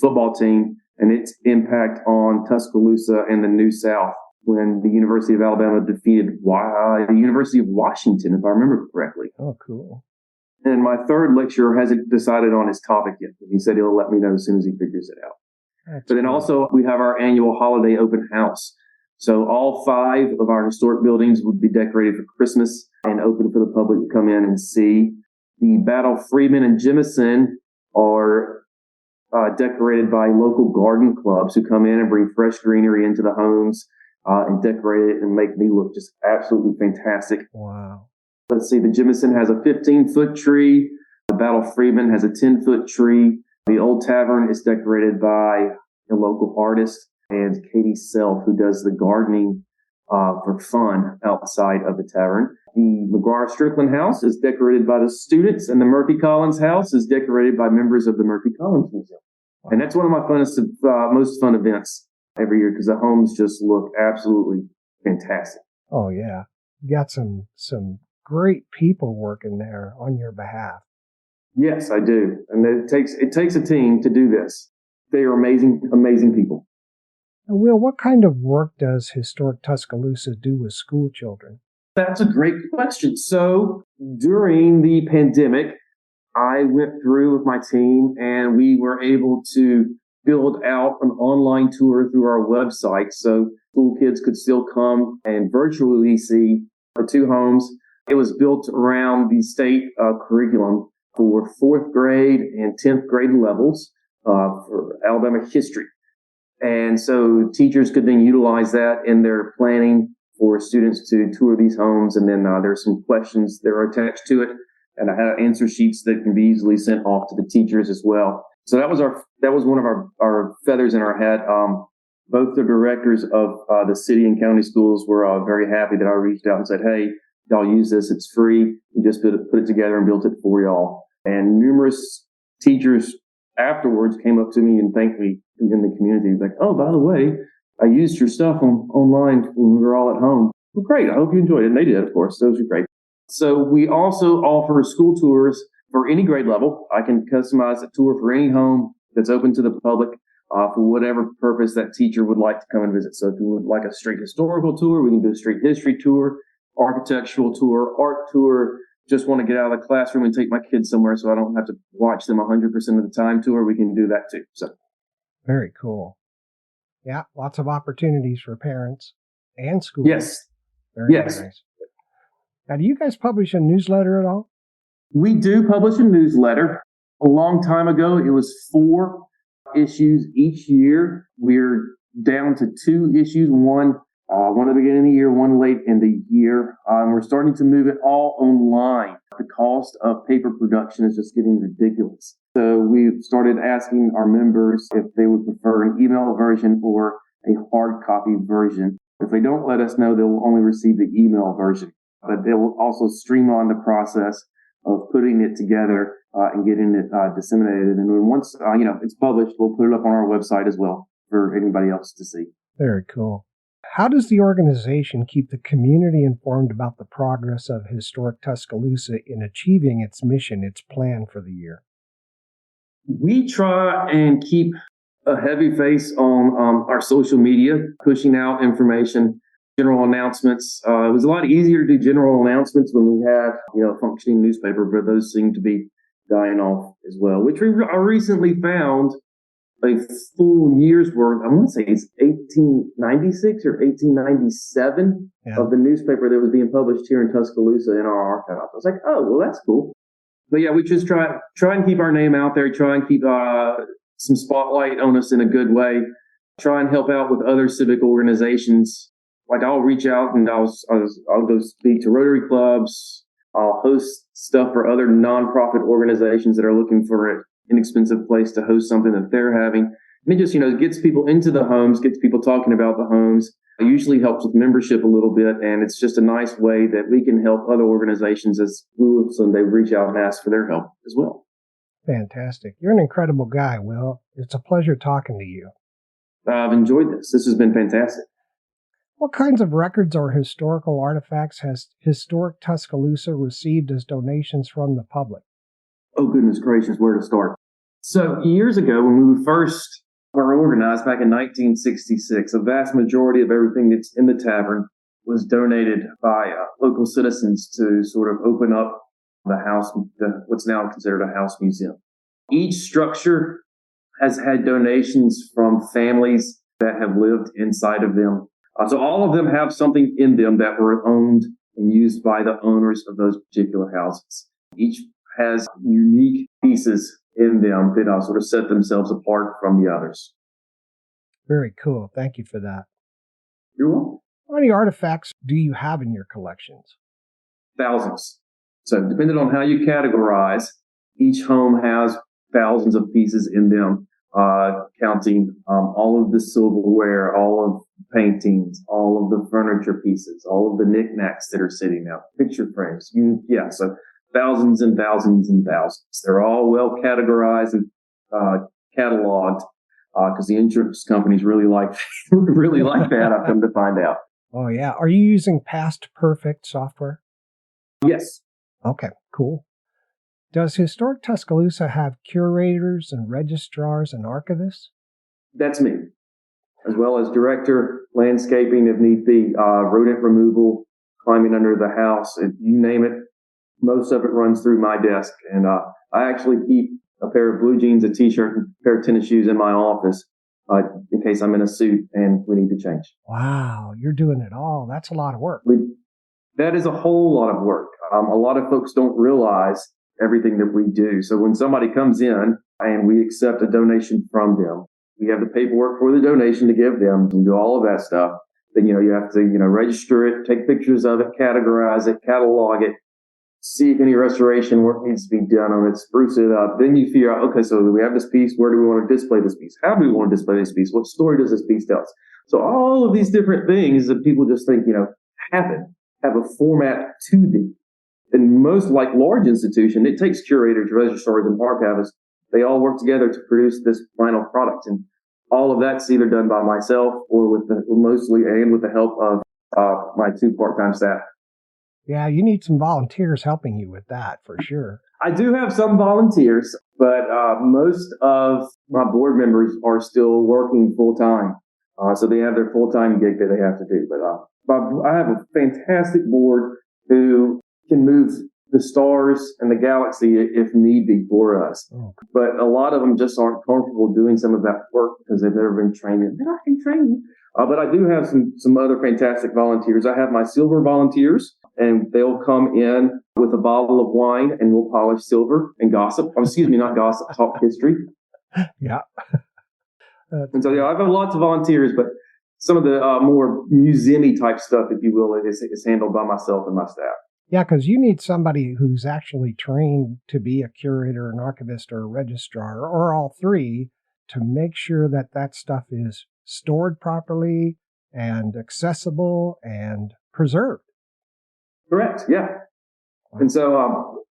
football team and its impact on Tuscaloosa and the New South when the University of Alabama defeated the University of Washington, if I remember correctly. Oh, cool. And my third lecturer hasn't decided on his topic yet. He said he'll let me know as soon as he figures it out. But then also we have our annual holiday open house. So all 5 of our historic buildings would be decorated for Christmas and open for the public to come in and see. The Battle Freeman and Jemison are decorated by local garden clubs who come in and bring fresh greenery into the homes and decorate it and make me look just absolutely fantastic. Wow. Let's see, the Jemison has a 15-foot tree. The Battle Freeman has a 10-foot tree. The Old Tavern is decorated by a local artist and Katie Self, who does the gardening for fun outside of the tavern. The McGuire Strickland House is decorated by the students, and the Murphy Collins House is decorated by members of the Murphy Collins Museum. Wow. And that's one of my most fun events every year because the homes just look absolutely fantastic. Oh, yeah. You got some great people working there on your behalf. Yes, I do. And it takes a team to do this. They are amazing, amazing people. And Will, what kind of work does Historic Tuscaloosa do with school children? That's a great question. So during the pandemic, I went through with my team and we were able to build out an online tour through our website so school kids could still come and virtually see the 2 homes. It was built around the state curriculum for 4th grade and 10th grade levels for Alabama history. And so teachers could then utilize that in their planning for students to tour these homes. And then there's some questions that are attached to it. And I have answer sheets that can be easily sent off to the teachers as well. So that was one of our feathers in our hat. Both the directors of the city and county schools were very happy that I reached out and said, hey, y'all use this. It's free. We just put it together and built it for y'all. And numerous teachers afterwards came up to me and thanked me in the community. Like, oh, by the way, I used your stuff online when we were all at home. Well, great. I hope you enjoyed it. And they did, of course. Those were great. So we also offer school tours for any grade level. I can customize a tour for any home that's open to the public for whatever purpose that teacher would like to come and visit. So if you would like a straight historical tour, we can do a straight history tour, architectural tour, art tour. Just want to get out of the classroom and take my kids somewhere so I don't have to watch them 100% of the time tour. We can do that too. So very cool. Yeah, lots of opportunities for parents and schools. Yes. Very yes. Nice. Now, do you guys publish a newsletter at all? We do publish a newsletter. A long time ago, it was 4 issues each year. We're down to 2 issues, one at the beginning of the year, one late in the year. We're starting to move it all online. The cost of paper production is just getting ridiculous. So we've started asking our members if they would prefer an email version or a hard copy version. If they don't let us know, they'll only receive the email version. But they will also streamline the process of putting it together and getting it disseminated. And then once it's published, we'll put it up on our website as well for anybody else to see. Very cool. How does the organization keep the community informed about the progress of Historic Tuscaloosa in achieving its mission, its plan for the year? We try and keep a heavy face on our social media, pushing out information, general announcements. It was a lot easier to do general announcements when we had, a functioning newspaper, but those seem to be dying off as well, which I recently found a full year's worth. I want to say it's 1896 or 1897 of the newspaper that was being published here in Tuscaloosa in our archive. I was like, oh, well, that's cool. But yeah, we just try and keep our name out there, try and keep some spotlight on us in a good way, try and help out with other civic organizations. Like I'll reach out and I'll go speak to Rotary clubs. I'll host stuff for other nonprofit organizations that are looking for an inexpensive place to host something that they're having. And it just, gets people into the homes, gets people talking about the homes. It usually helps with membership a little bit. And it's just a nice way that we can help other organizations as Will someday reach out and ask for their help as well. Fantastic. You're an incredible guy, Will. It's a pleasure talking to you. I've enjoyed this. This has been fantastic. What kinds of records or historical artifacts has Historic Tuscaloosa received as donations from the public? Oh, goodness gracious, where to start? So years ago, when we first were organized back in 1966, a vast majority of everything that's in the tavern was donated by local citizens to sort of open up the house, what's now considered a house museum. Each structure has had donations from families that have lived inside of them. So all of them have something in them that were owned and used by the owners of those particular houses. Each has unique pieces in them that sort of set themselves apart from the others. Very cool. Thank you for that. You're welcome. How many artifacts do you have in your collections? Thousands. So depending on how you categorize, each home has thousands of pieces in them, counting all of the silverware, all of the paintings, all of the furniture pieces, all of the knickknacks that are sitting out, picture frames. So thousands and thousands and thousands. They're all well categorized and cataloged because the insurance companies really like that. I've come to find out. Oh, yeah. Are you using Past Perfect software? Yes. Okay, cool. Does Historic Tuscaloosa have curators and registrars and archivists? That's me, as well as director, landscaping if need be, rodent removal, climbing under the house, you name it. Most of it runs through my desk. And I actually keep a pair of blue jeans, a t-shirt, and a pair of tennis shoes in my office in case I'm in a suit and we need to change. Wow, you're doing it all. That's a lot of work. That is a whole lot of work. A lot of folks don't realize everything that we do. So when somebody comes in and we accept a donation from them, we have the paperwork for the donation to give them and do all of that stuff. Then, you have to, register it, take pictures of it, categorize it, catalog it, see if any restoration work needs to be done on it, spruce it up. Then you figure out, okay, so we have this piece. Where do we want to display this piece? How do we want to display this piece? What story does this piece tell us? So all of these different things that people just think, have a format to them. And most like large institution, it takes curators, registrars, and archivists. They all work together to produce this final product. And all of that's either done by myself or mostly with the help of my 2 part-time staff. Yeah, you need some volunteers helping you with that for sure. I do have some volunteers, but most of my board members are still working full-time. So they have their full-time gig that they have to do. But I have a fantastic board who can move the stars and the galaxy if need be for us. Oh. But a lot of them just aren't comfortable doing some of that work because they've never been trained in. I can train you. But I do have some other fantastic volunteers. I have my silver volunteers, and they'll come in with a bottle of wine and we'll polish silver and gossip. Not gossip, talk history. Yeah. And so, I have lots of volunteers, but some of the more museum-y type stuff, if you will, is handled by myself and my staff. Yeah, because you need somebody who's actually trained to be a curator, an archivist, or a registrar, or all 3, to make sure that stuff is stored properly and accessible and preserved. Correct, yeah. And so,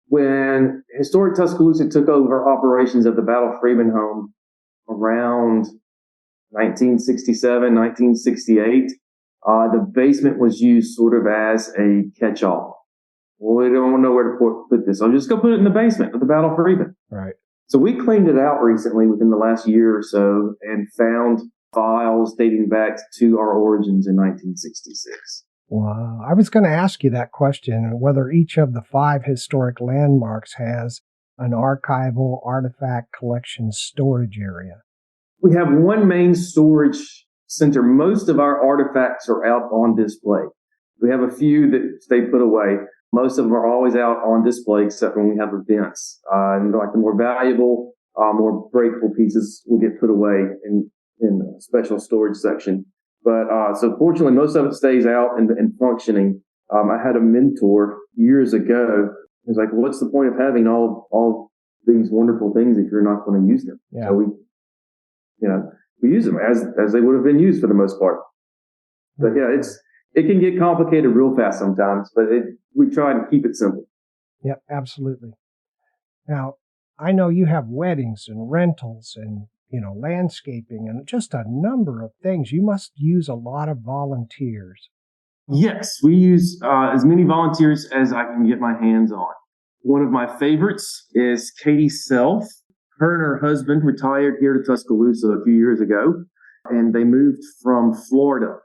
when Historic Tuscaloosa took over operations of the Battle Freeman home around 1967, 1968, the basement was used sort of as a catch-all. Well, we don't know where to put this. I'm just going to put it in the basement of the Battle Freeman. Right. So we cleaned it out recently within the last year or so and found files dating back to our origins in 1966. Wow. I was going to ask you that question, whether each of the 5 historic landmarks has an archival artifact collection storage area. We have one main storage center. Most of our artifacts are out on display. We have a few that stay put away. Most of them are always out on display, except when we have events. And like the more valuable, more breakable pieces will get put away in a special storage section. But so fortunately, most of it stays out and functioning. I had a mentor years ago. He was like, "What's the point of having all these wonderful things if you're not going to use them?" Yeah. So we use them as they would have been used for the most part. But yeah, it can get complicated real fast sometimes, but we try to keep it simple. Yep, absolutely. Now, I know you have weddings and rentals and, landscaping and just a number of things. You must use a lot of volunteers. Yes, we use as many volunteers as I can get my hands on. One of my favorites is Katie Self. Her and her husband retired here to Tuscaloosa a few years ago, and they moved from Florida.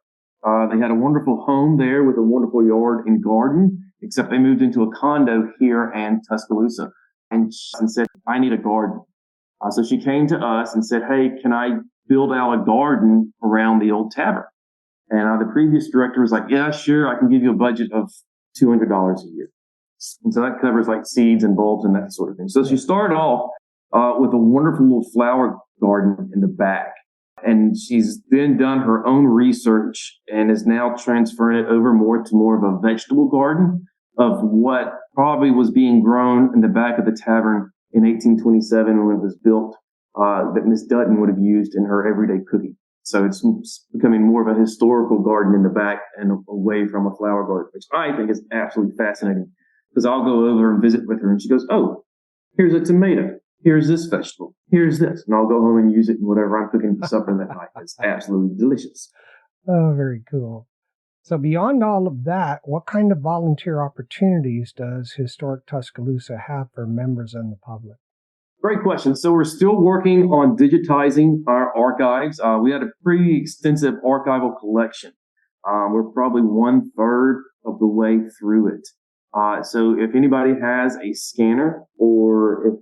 They had a wonderful home there with a wonderful yard and garden, except they moved into a condo here in Tuscaloosa and said, "I need a garden." So she came to us and said, "Hey, can I build out a garden around the old tavern?" And the previous director was like, "Yeah, sure. I can give you a budget of $200 a year." And so that covers like seeds and bulbs and that sort of thing. So she started off with a wonderful little flower garden in the back. And she's then done her own research and is now transferring it over more of a vegetable garden of what probably was being grown in the back of the tavern in 1827 when it was built, that Miss Dutton would have used in her everyday cooking. So it's becoming more of a historical garden in the back and away from a flower garden, which I think is absolutely fascinating because I'll go over and visit with her and she goes, "Oh, here's a tomato. Here's this vegetable. Here's this." And I'll go home and use it in whatever I'm cooking for supper that night. It's absolutely delicious. Oh, very cool. So beyond all of that, what kind of volunteer opportunities does Historic Tuscaloosa have for members and the public? Great question. So we're still working on digitizing our archives. We had a pretty extensive archival collection. We're probably 1/3 of the way through it. So if anybody has a scanner or if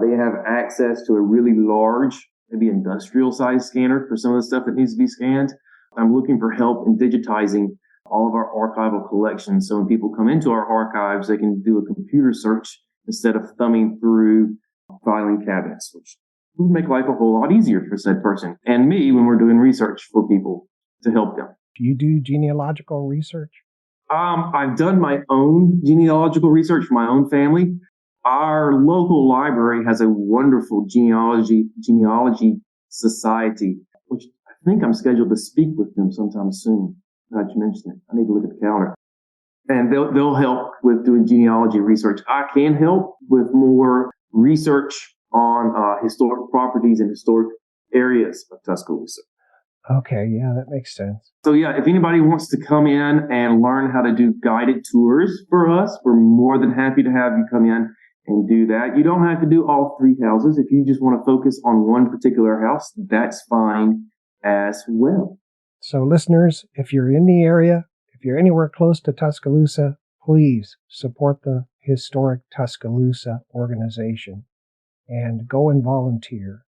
they have access to a really large, maybe industrial size scanner for some of the stuff that needs to be scanned, I'm looking for help in digitizing all of our archival collections. So when people come into our archives, they can do a computer search instead of thumbing through filing cabinets, which would make life a whole lot easier for said person and me when we're doing research for people to help them. Do you do genealogical research? I've done my own genealogical research for my own family. Our local library has a wonderful genealogy society, which I think I'm scheduled to speak with them sometime soon. Now that you mentioned it, I need to look at the calendar. And they'll help with doing genealogy research. I can help with more research on historic properties and historic areas of Tuscaloosa. Okay, yeah, that makes sense. So yeah, if anybody wants to come in and learn how to do guided tours for us, we're more than happy to have you come in and do that. You don't have to do all 3 houses. If you just want to focus on one particular house, that's fine as well. So listeners, if you're in the area, if you're anywhere close to Tuscaloosa, please support the Historic Tuscaloosa organization and go and volunteer.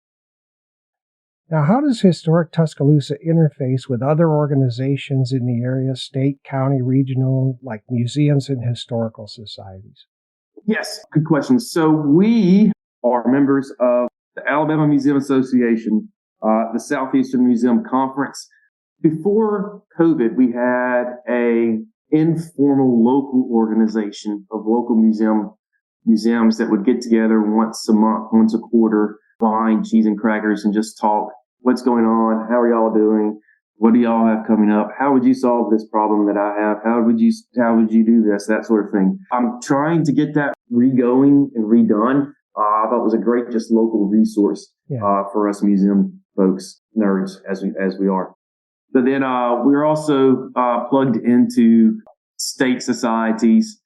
Now, how does Historic Tuscaloosa interface with other organizations in the area, state, county, regional, like museums and historical societies? Yes, good question. So we are members of the Alabama Museum Association, the Southeastern Museum Conference. Before COVID, we had a informal local organization of local museums that would get together once a month, once a quarter, wine, cheese, and crackers, and just talk. What's going on? How are y'all doing? What do y'all have coming up? How would you solve this problem that I have? How would you do this? That sort of thing. I'm trying to get that re-going and redone. I thought it was a great, just local resource for us museum folks, nerds as we are. But then we're also plugged into state societies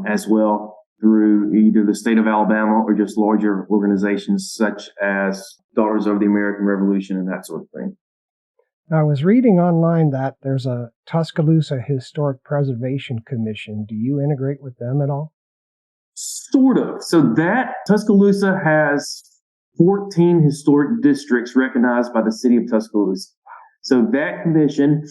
as well through either the state of Alabama or just larger organizations such as Daughters of the American Revolution and that sort of thing. I was reading online that there's a Tuscaloosa Historic Preservation Commission. Do you integrate with them at all? Sort of. So that Tuscaloosa has 14 historic districts recognized by the city of Tuscaloosa. So that commission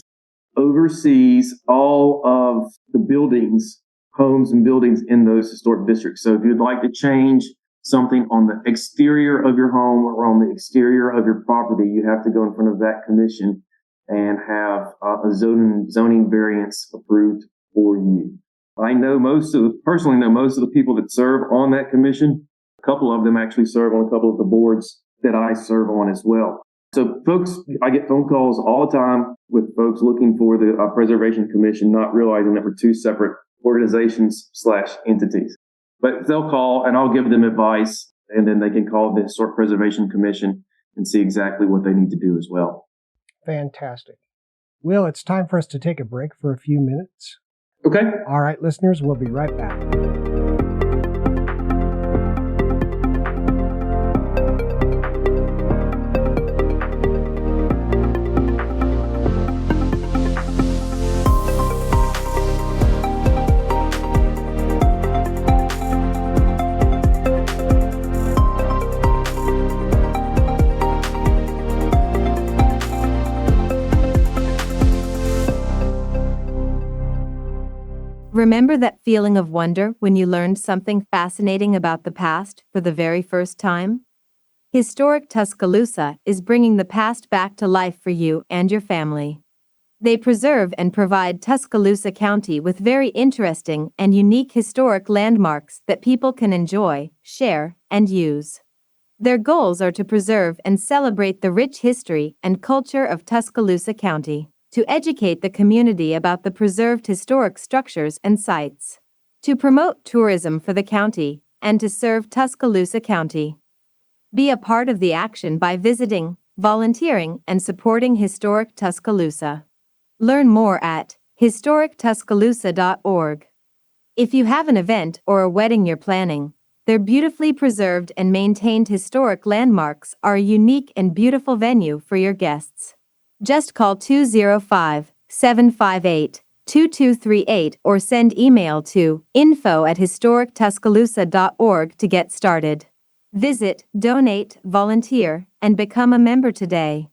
oversees all of the buildings, homes and buildings in those historic districts. So if you'd like to change something on the exterior of your home or on the exterior of your property, you have to go in front of that commission and have a zoning variance approved for you. I personally know most of the people that serve on that commission. A couple of them actually serve on a couple of the boards that I serve on as well. So folks, I get phone calls all the time with folks looking for the Preservation Commission, not realizing that we're two separate organizations/entities. But they'll call and I'll give them advice, and then they can call the Historic Preservation Commission and see exactly what they need to do as well. Fantastic. Will, it's time for us to take a break for a few minutes. Okay. All right, listeners, we'll be right back. Remember that feeling of wonder when you learned something fascinating about the past for the very first time? Historic Tuscaloosa is bringing the past back to life for you and your family. They preserve and provide Tuscaloosa County with very interesting and unique historic landmarks that people can enjoy, share, and use. Their goals are to preserve and celebrate the rich history and culture of Tuscaloosa County, to educate the community about the preserved historic structures and sites, to promote tourism for the county, and to serve Tuscaloosa County. Be a part of the action by visiting, volunteering, and supporting Historic Tuscaloosa. Learn more at historictuscaloosa.org. If you have an event or a wedding you're planning, their beautifully preserved and maintained historic landmarks are a unique and beautiful venue for your guests. Just call 205-758-2238 or send email to info@historictuscaloosa.org to get started. Visit, donate, volunteer, and become a member today.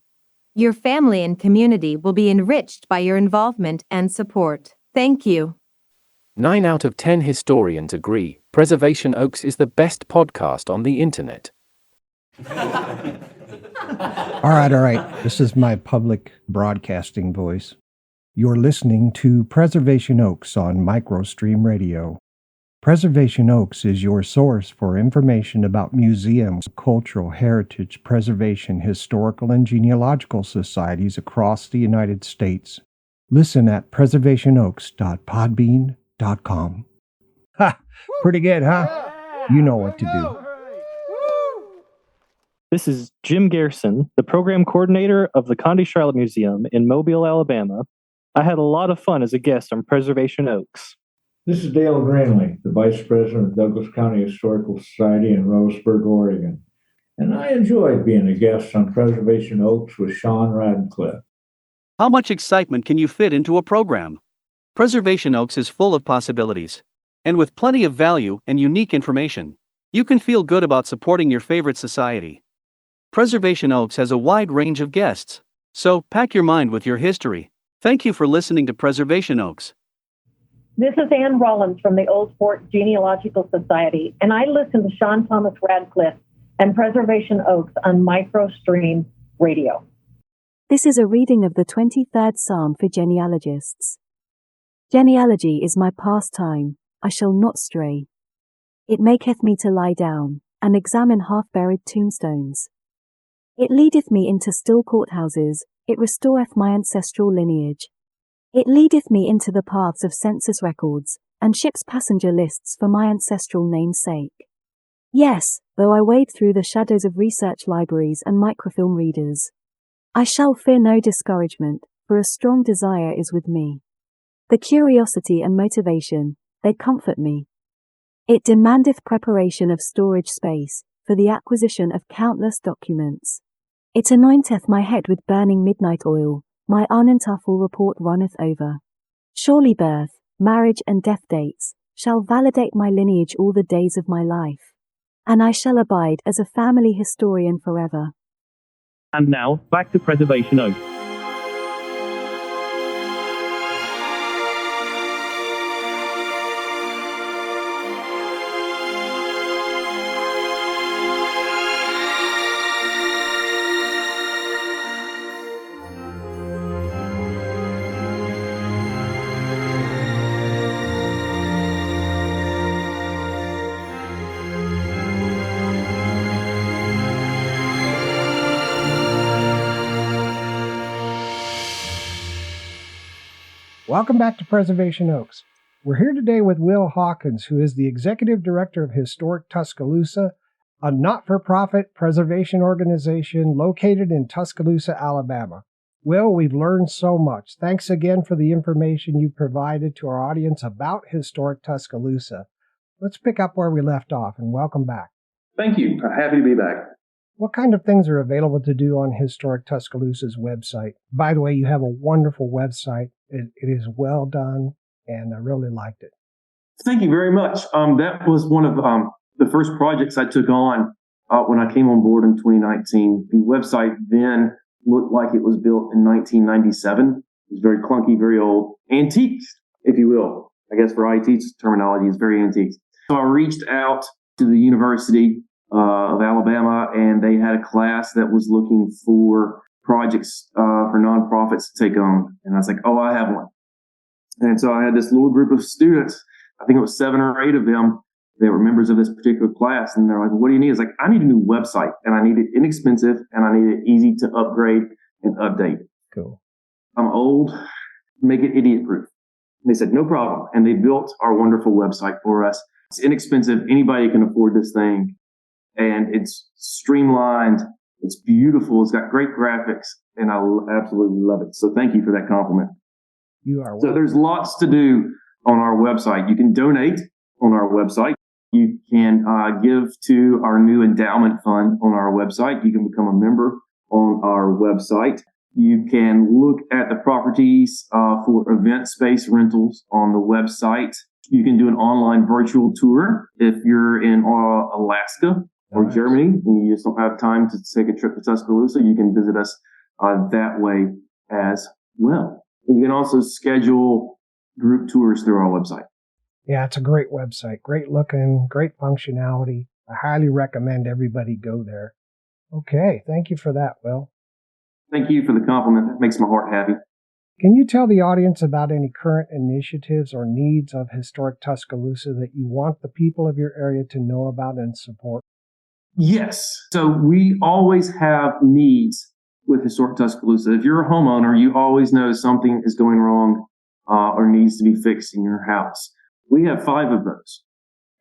Your family and community will be enriched by your involvement and support. Thank you. 9 out of 10 historians agree Preservation Oaks is the best podcast on the internet. All right. This is my public broadcasting voice. You're listening to Preservation Oaks on Microstream Radio. Preservation Oaks is your source for information about museums, cultural heritage preservation, historical and genealogical societies across the United States. Listen at preservationoaks.podbean.com. Ha! Pretty good, huh? You know what to do. This is Jim Garrison, the program coordinator of the Conde Charlotte Museum in Mobile, Alabama. I had a lot of fun as a guest on Preservation Oaks. This is Dale Granley, the Vice President of Douglas County Historical Society in Roseburg, Oregon. And I enjoyed being a guest on Preservation Oaks with Sean Radcliff. How much excitement can you fit into a program? Preservation Oaks is full of possibilities. And with plenty of value and unique information, you can feel good about supporting your favorite society. Preservation Oaks has a wide range of guests. So, pack your mind with your history. Thank you for listening to Preservation Oaks. This is Ann Rollins from the Old Fort Genealogical Society, and I listen to Sean Thomas Radcliff and Preservation Oaks on Microstream Radio. This is a reading of the 23rd Psalm for genealogists. Genealogy is my pastime, I shall not stray. It maketh me to lie down, and examine half-buried tombstones. It leadeth me into still courthouses, it restoreth my ancestral lineage. It leadeth me into the paths of census records, and ships passenger lists for my ancestral name's sake. Yes, though I wade through the shadows of research libraries and microfilm readers, I shall fear no discouragement, for a strong desire is with me. The curiosity and motivation, they comfort me. It demandeth preparation of storage space, for the acquisition of countless documents. It anointeth my head with burning midnight oil, my unentaughful report runneth over. Surely birth, marriage and death dates shall validate my lineage all the days of my life, and I shall abide as a family historian forever. And now, back to Preservation Oaks. Welcome back to Preservation Oaks. We're here today with Will Hawkins, who is the Executive Director of Historic Tuscaloosa, a not-for-profit preservation organization located in Tuscaloosa, Alabama. Will, we've learned so much. Thanks again for the information you provided to our audience about Historic Tuscaloosa. Let's pick up where we left off, and welcome back. Thank you. Happy to be back. What kind of things are available to do on Historic Tuscaloosa's website? By the way, you have a wonderful website. It is well done, and I really liked it. Thank you very much. That was one of the first projects I took on when I came on board in 2019. The website then looked like it was built in 1997. It was very clunky, very old, antique, if you will. I guess for IT terminology, it's very antique. So I reached out to the University of Alabama, and they had a class that was looking for projects for nonprofits to take on. And I was like, oh, I have one. And so I had this little group of students, I think it was 7 or 8 of them, they were members of this particular class. And they're like, what do you need? It's like, I need a new website, and I need it inexpensive, and I need it easy to upgrade and update. Cool. I'm old, make it idiot proof. And they said, no problem. And they built our wonderful website for us. It's inexpensive. Anybody can afford this thing. And it's streamlined. It's beautiful. It's got great graphics, and I absolutely love it. So thank you for that compliment. You are welcome. So there's lots to do on our website. You can donate on our website. You can give to our new endowment fund on our website. You can become a member on our website. You can look at the properties for event space rentals on the website. You can do an online virtual tour if you're in Alaska or Germany and you just don't have time to take a trip to Tuscaloosa. You can visit us that way as well. You can also schedule group tours through our website. Yeah, it's a great website. Great looking, great functionality. I highly recommend everybody go there. Okay, thank you for that, Will. Thank you for the compliment. That makes my heart happy. Can you tell the audience about any current initiatives or needs of Historic Tuscaloosa that you want the people of your area to know about and support? Yes. So we always have needs with Historic Tuscaloosa. If you're a homeowner, you always know something is going wrong or needs to be fixed in your house. We have 5 of those.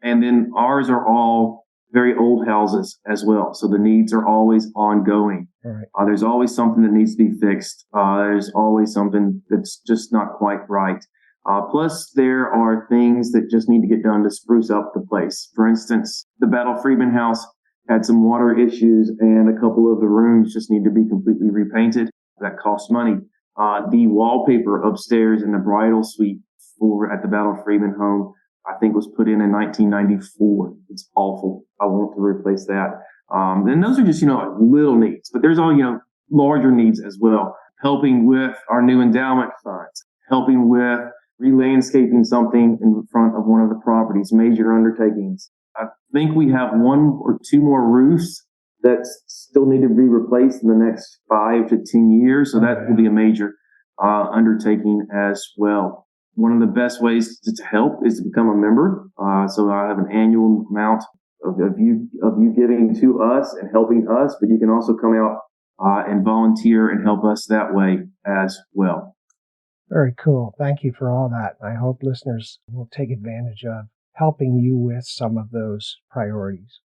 And then ours are all very old houses as well. So the needs are always ongoing. Right. There's always something that needs to be fixed. There's always something that's just not quite right. Plus, there are things that just need to get done to spruce up the place. For instance, the Battle Freeman house had some water issues, and a couple of the rooms just need to be completely repainted. That costs money. The wallpaper upstairs in the bridal suite at the Battle Freeman home, I think, was put in 1994. It's awful. I want to replace that. And those are just, little needs, but there's all, larger needs as well. Helping with our new endowment funds, helping with re-landscaping something in front of one of the properties, major undertakings. I think we have 1 or 2 more roofs that still need to be replaced in the next 5 to 10 years. So that will be a major undertaking as well. One of the best ways to help is to become a member. So I have an annual amount of you giving to us and helping us, but you can also come out and volunteer and help us that way as well. Very cool. Thank you for all that. I hope listeners will take advantage of helping you with some of those priorities.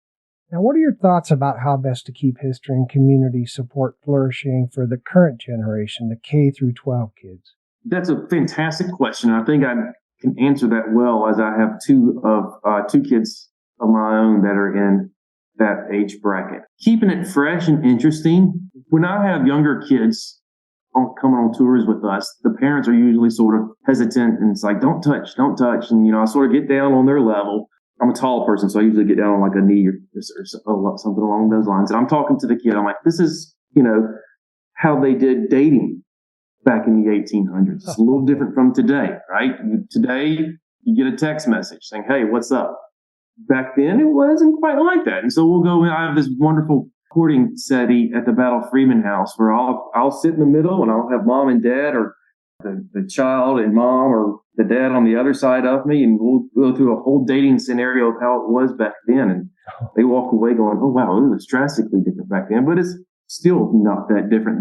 Now, what are your thoughts about how best to keep history and community support flourishing for the current generation, the K through 12 kids? That's a fantastic question. I think I can answer that well, as I have 2 kids of my own that are in that age bracket. Keeping it fresh and interesting. When I have younger kids coming on tours with us, the parents are usually sort of hesitant, and it's like, don't touch. And, I sort of get down on their level. I'm a tall person, so I usually get down on like a knee or something along those lines. And I'm talking to the kid. I'm like, this is, how they did dating back in the 1800s. It's a little different from today, right? Today, you get a text message saying, hey, what's up? Back then, it wasn't quite like that. And so we'll go, I have this wonderful courting setting at the Battle Freeman house where I'll sit in the middle and I'll have mom and dad, or the child and mom, or the dad on the other side of me, and we'll go through a whole dating scenario of how it was back then. And they walk away going, oh, wow, it was drastically different back then, but it's still not that different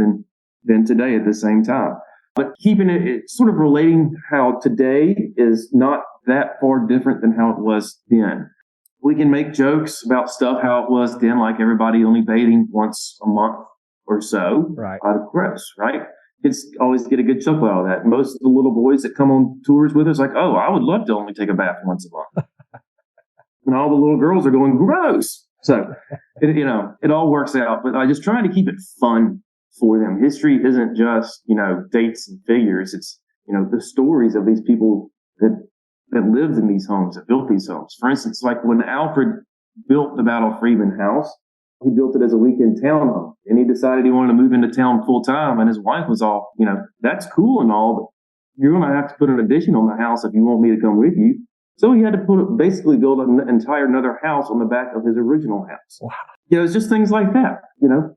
than today at the same time. But keeping it sort of relating how today is not that far different than how it was then. We can make jokes about stuff how it was then, like everybody only bathing once a month or so. Right. Gross, right? Kids always get a good chuckle out of that. Most of the little boys that come on tours with us like, oh, I would love to only take a bath once a month. And all the little girls are going, gross. So, it all works out. But I just try to keep it fun for them. History isn't just, dates and figures. It's, the stories of these people that lived in these homes, that built these homes. For instance, like when Alfred built the Battle Freeman house, he built it as a weekend townhome, and he decided he wanted to move into town full time. And his wife was all, that's cool and all, but you're going to have to put an addition on the house if you want me to come with you. So he had to basically build an entire another house on the back of his original house. Wow. It's just things like that.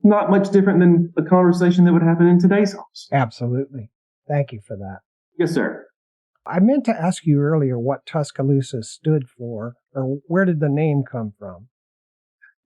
Not much different than a conversation that would happen in today's homes. Absolutely. Thank you for that. Yes, sir. I meant to ask you earlier what Tuscaloosa stood for, or where did the name come from?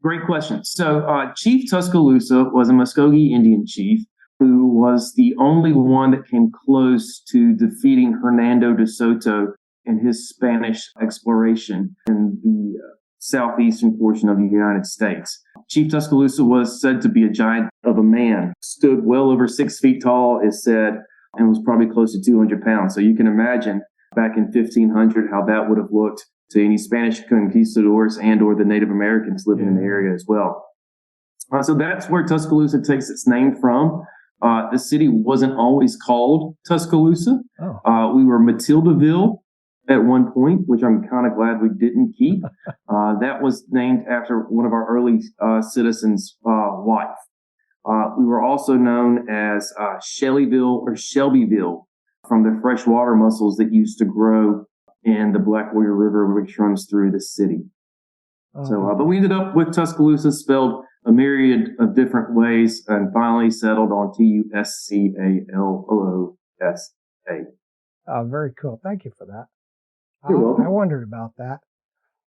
Great question. So Chief Tuscaloosa was a Muskogee Indian chief who was the only one that came close to defeating Hernando de Soto in his Spanish exploration in the southeastern portion of the United States. Chief Tuscaloosa was said to be a giant of a man, stood well over 6 feet tall, is said, and was probably close to 200 pounds. So you can imagine back in 1500 how that would have looked to any Spanish conquistadors and or the Native Americans living in the area as well. So that's where Tuscaloosa takes its name from. The city wasn't always called Tuscaloosa. We were Matildaville at one point, which I'm kind of glad we didn't keep. That was named after one of our early citizens' wife. We were also known as Shelbyville or Shelbyville from the freshwater mussels that used to grow in the Black Warrior River, which runs through the city. But we ended up with Tuscaloosa, spelled a myriad of different ways, and finally settled on Tuscaloosa. Oh, very cool. Thank you for that. You're welcome. I wondered about that.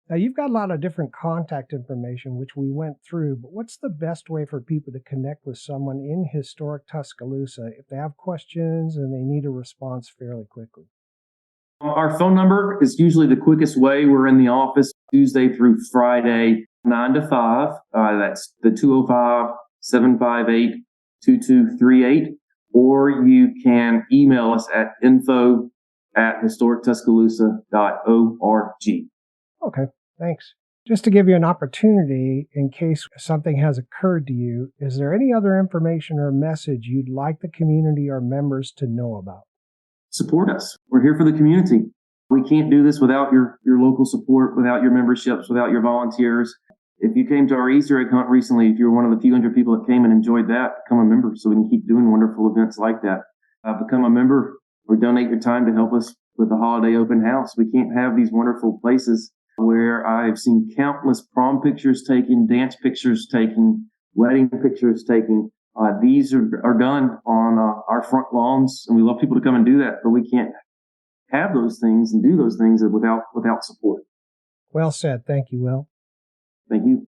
Now, you've got a lot of different contact information, which we went through, but what's the best way for people to connect with someone in historic Tuscaloosa if they have questions and they need a response fairly quickly? Our phone number is usually the quickest way. We're in the office Tuesday through Friday, 9 to 5. That's the 205-758-2238. Or you can email us at info@historictuscaloosa.org. Okay, thanks. Just to give you an opportunity in case something has occurred to you, is there any other information or message you'd like the community or members to know about? Support us. We're here for the community. We can't do this without your local support, without your memberships, without your volunteers. If you came to our Easter egg hunt recently, if you're one of the few hundred people that came and enjoyed that, become a member so we can keep doing wonderful events like that. Become a member or donate your time to help us with the holiday open house. We can't have these wonderful places where I've seen countless prom pictures taken, dance pictures taken, wedding pictures taken. These are done on our front lawns, and we love people to come and do that, but we can't have those things and do those things without support. Well said. Thank you, Will. Thank you.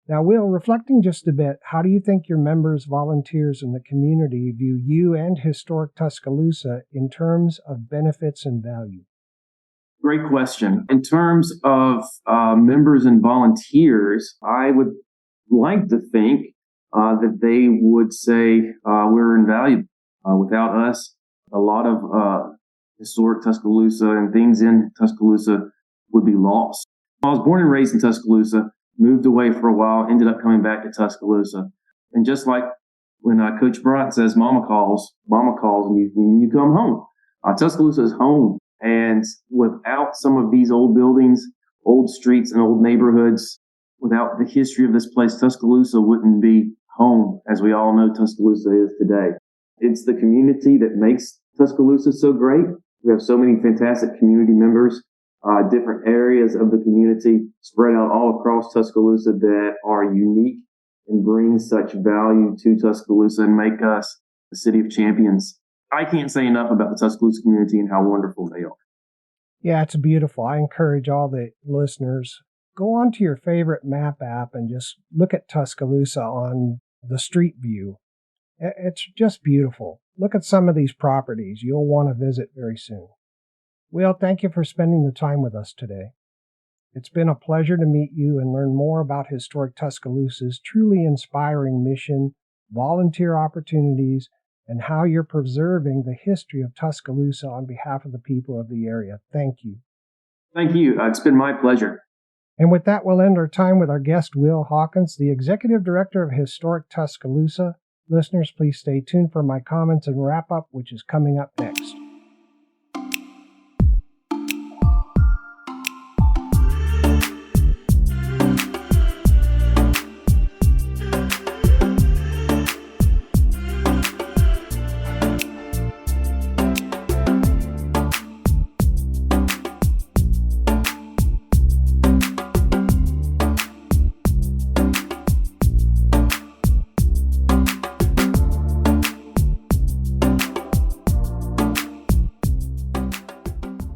Now, Will, reflecting just a bit, how do you think your members, volunteers, and the community view you and Historic Tuscaloosa in terms of benefits and value? Great question. In terms of members and volunteers, I would like to think that they would say we're invaluable. Without us, a lot of historic Tuscaloosa and things in Tuscaloosa would be lost. I was born and raised in Tuscaloosa, moved away for a while, ended up coming back to Tuscaloosa. And just like when Coach Bryant says mama calls and you come home. Tuscaloosa is home. And without some of these old buildings, old streets, and old neighborhoods, without the history of this place, Tuscaloosa wouldn't be home, as we all know Tuscaloosa is today. It's the community that makes Tuscaloosa so great. We have so many fantastic community members, different areas of the community spread out all across Tuscaloosa that are unique and bring such value to Tuscaloosa and make us the city of champions. I can't say enough about the Tuscaloosa community and how wonderful they are. Yeah, it's beautiful. I encourage all the listeners, go onto your favorite map app and just look at Tuscaloosa on the street view. It's just beautiful. Look at some of these properties. You'll want to visit very soon. Will, thank you for spending the time with us today. It's been a pleasure to meet you and learn more about Historic Tuscaloosa's truly inspiring mission, volunteer opportunities, and how you're preserving the history of Tuscaloosa on behalf of the people of the area. Thank you. Thank you. It's been my pleasure. And with that, we'll end our time with our guest, Will Hawkins, the Executive Director of Historic Tuscaloosa. Listeners, please stay tuned for my comments and wrap-up, which is coming up next.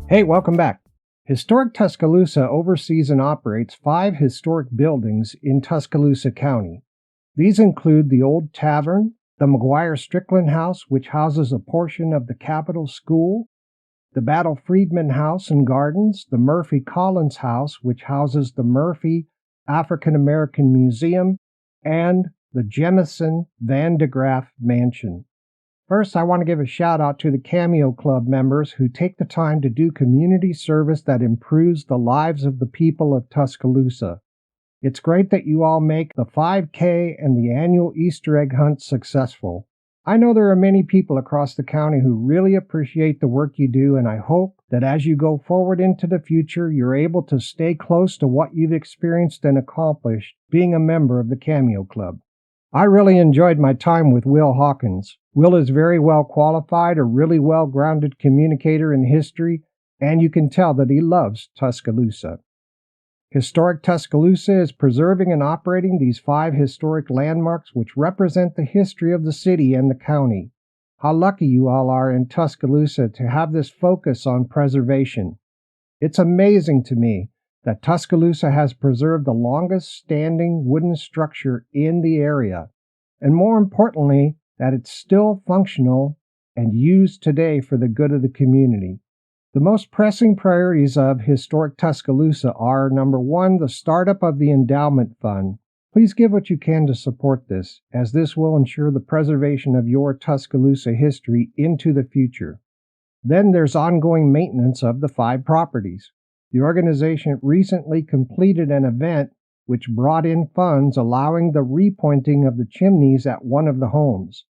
Hey, welcome back. Historic Tuscaloosa oversees and operates 5 historic buildings in Tuscaloosa County. These include the Old Tavern, the McGuire Strickland House, which houses a portion of the Capitol School, the Battle Friedman House and Gardens, the Murphy Collins House, which houses the Murphy African American Museum, and the Jemison Van de Graaff Mansion. First, I want to give a shout out to the Cameo Club members who take the time to do community service that improves the lives of the people of Tuscaloosa. It's great that you all make the 5K and the annual Easter egg hunt successful. I know there are many people across the county who really appreciate the work you do, and I hope that as you go forward into the future, you're able to stay close to what you've experienced and accomplished being a member of the Cameo Club. I really enjoyed my time with Will Hawkins. Will is very well qualified, a really well-grounded communicator in history, and you can tell that he loves Tuscaloosa. Historic Tuscaloosa is preserving and operating these 5 historic landmarks which represent the history of the city and the county. How lucky you all are in Tuscaloosa to have this focus on preservation. It's amazing to me that Tuscaloosa has preserved the longest standing wooden structure in the area, and more importantly, that it's still functional and used today for the good of the community. The most pressing priorities of Historic Tuscaloosa are, number 1, the startup of the endowment fund. Please give what you can to support this, as this will ensure the preservation of your Tuscaloosa history into the future. Then there's ongoing maintenance of the 5 properties. The organization recently completed an event which brought in funds allowing the repointing of the chimneys at one of the homes.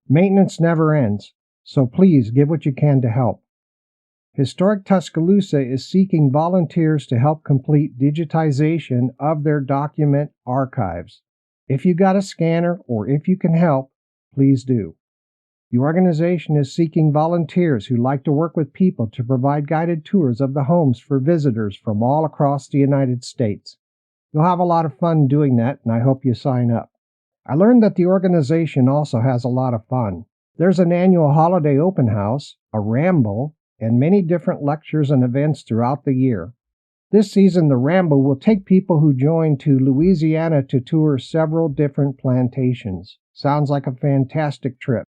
Maintenance never ends, so please give what you can to help. Historic Tuscaloosa is seeking volunteers to help complete digitization of their document archives. If you got a scanner or if you can help, please do. The organization is seeking volunteers who like to work with people to provide guided tours of the homes for visitors from all across the United States. You'll have a lot of fun doing that, and I hope you sign up. I learned that the organization also has a lot of fun. There's an annual holiday open house, a ramble, and many different lectures and events throughout the year. This season, the ramble will take people who join to Louisiana to tour several different plantations. Sounds like a fantastic trip.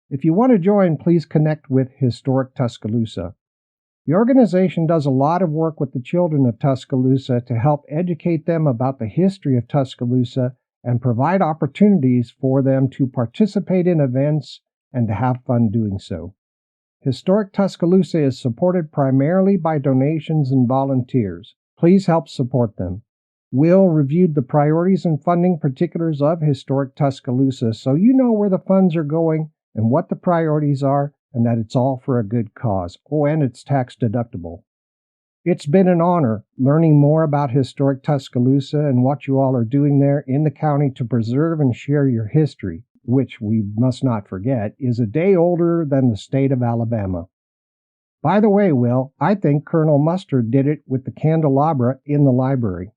If you want to join, please connect with Historic Tuscaloosa. The organization does a lot of work with the children of Tuscaloosa to help educate them about the history of Tuscaloosa and provide opportunities for them to participate in events and to have fun doing so. Historic Tuscaloosa is supported primarily by donations and volunteers. Please help support them. Will reviewed the priorities and funding particulars of Historic Tuscaloosa so you know where the funds are going and what the priorities are, and that it's all for a good cause. Oh, and it's tax deductible. It's been an honor learning more about Historic Tuscaloosa and what you all are doing there in the county to preserve and share your history, which we must not forget is a day older than the state of Alabama. By the way, Will, I think Colonel Mustard did it with the candelabra in the library.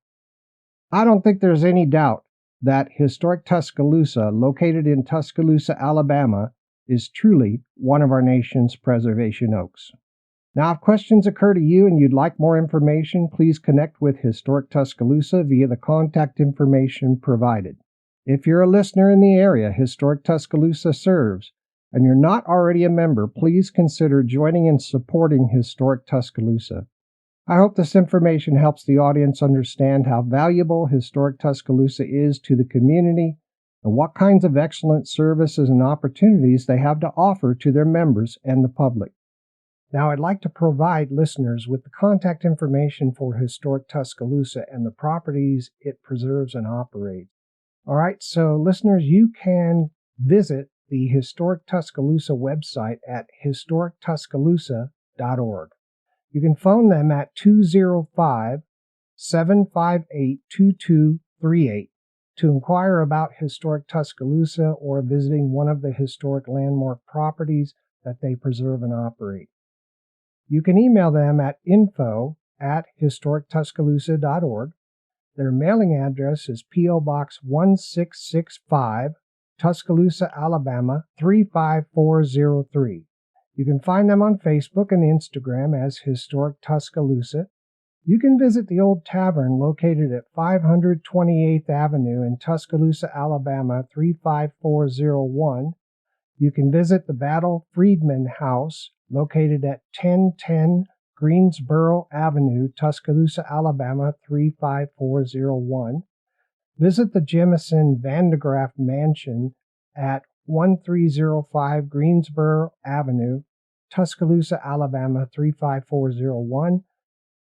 I don't think there's any doubt that Historic Tuscaloosa, located in Tuscaloosa, Alabama, is truly one of our nation's preservation oaks. Now, if questions occur to you and you'd like more information, please connect with Historic Tuscaloosa via the contact information provided. If you're a listener in the area Historic Tuscaloosa serves, and you're not already a member, please consider joining and supporting Historic Tuscaloosa. I hope this information helps the audience understand how valuable Historic Tuscaloosa is to the community and what kinds of excellent services and opportunities they have to offer to their members and the public. Now, I'd like to provide listeners with the contact information for Historic Tuscaloosa and the properties it preserves and operates. All right, so listeners, you can visit the Historic Tuscaloosa website at historictuscaloosa.org. You can phone them at 205-758-2238 to inquire about Historic Tuscaloosa or visiting one of the historic landmark properties that they preserve and operate. You can email them at info@historictuscaloosa.org. Their mailing address is P.O. Box 1665, Tuscaloosa, Alabama 35403. You can find them on Facebook and Instagram as Historic Tuscaloosa. You can visit the Old Tavern located at 528th Avenue in Tuscaloosa, Alabama 35401. You can visit the Battle Friedman House located at 1010 Greensboro Avenue, Tuscaloosa, Alabama 35401. Visit the Jemison Vandegraff Mansion at 1305 Greensboro Avenue, Tuscaloosa, Alabama 35401.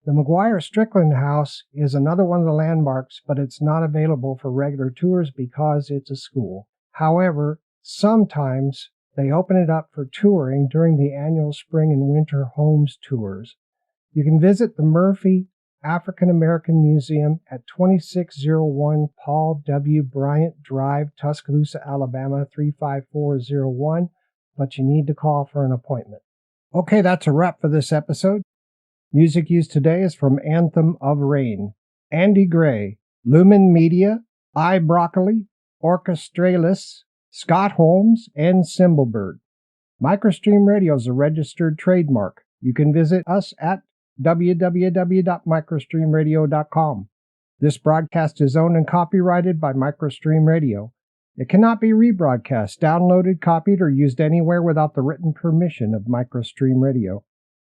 The McGuire Strickland House is another one of the landmarks, but it's not available for regular tours because it's a school. However, sometimes they open it up for touring during the annual spring and winter homes tours. You can visit the Murphy African American Museum at 2601 Paul W. Bryant Drive, Tuscaloosa, Alabama 35401, but you need to call for an appointment. Okay, that's a wrap for this episode. Music used today is from Anthem of Rain, Andy Gray, Lumen Media, iBroccoli, Orchestralis, Scott Holmes, and Cymbalbird. Microstream Radio is a registered trademark. You can visit us at www.microstreamradio.com. This broadcast is owned and copyrighted by Microstream Radio. It cannot be rebroadcast, downloaded, copied, or used anywhere without the written permission of Microstream Radio.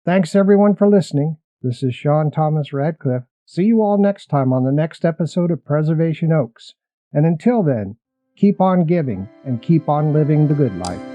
Thanks everyone for listening. This is Sean Thomas Radcliff. See you all next time on the next episode of Preservation Oaks. And until then, keep on giving and keep on living the good life.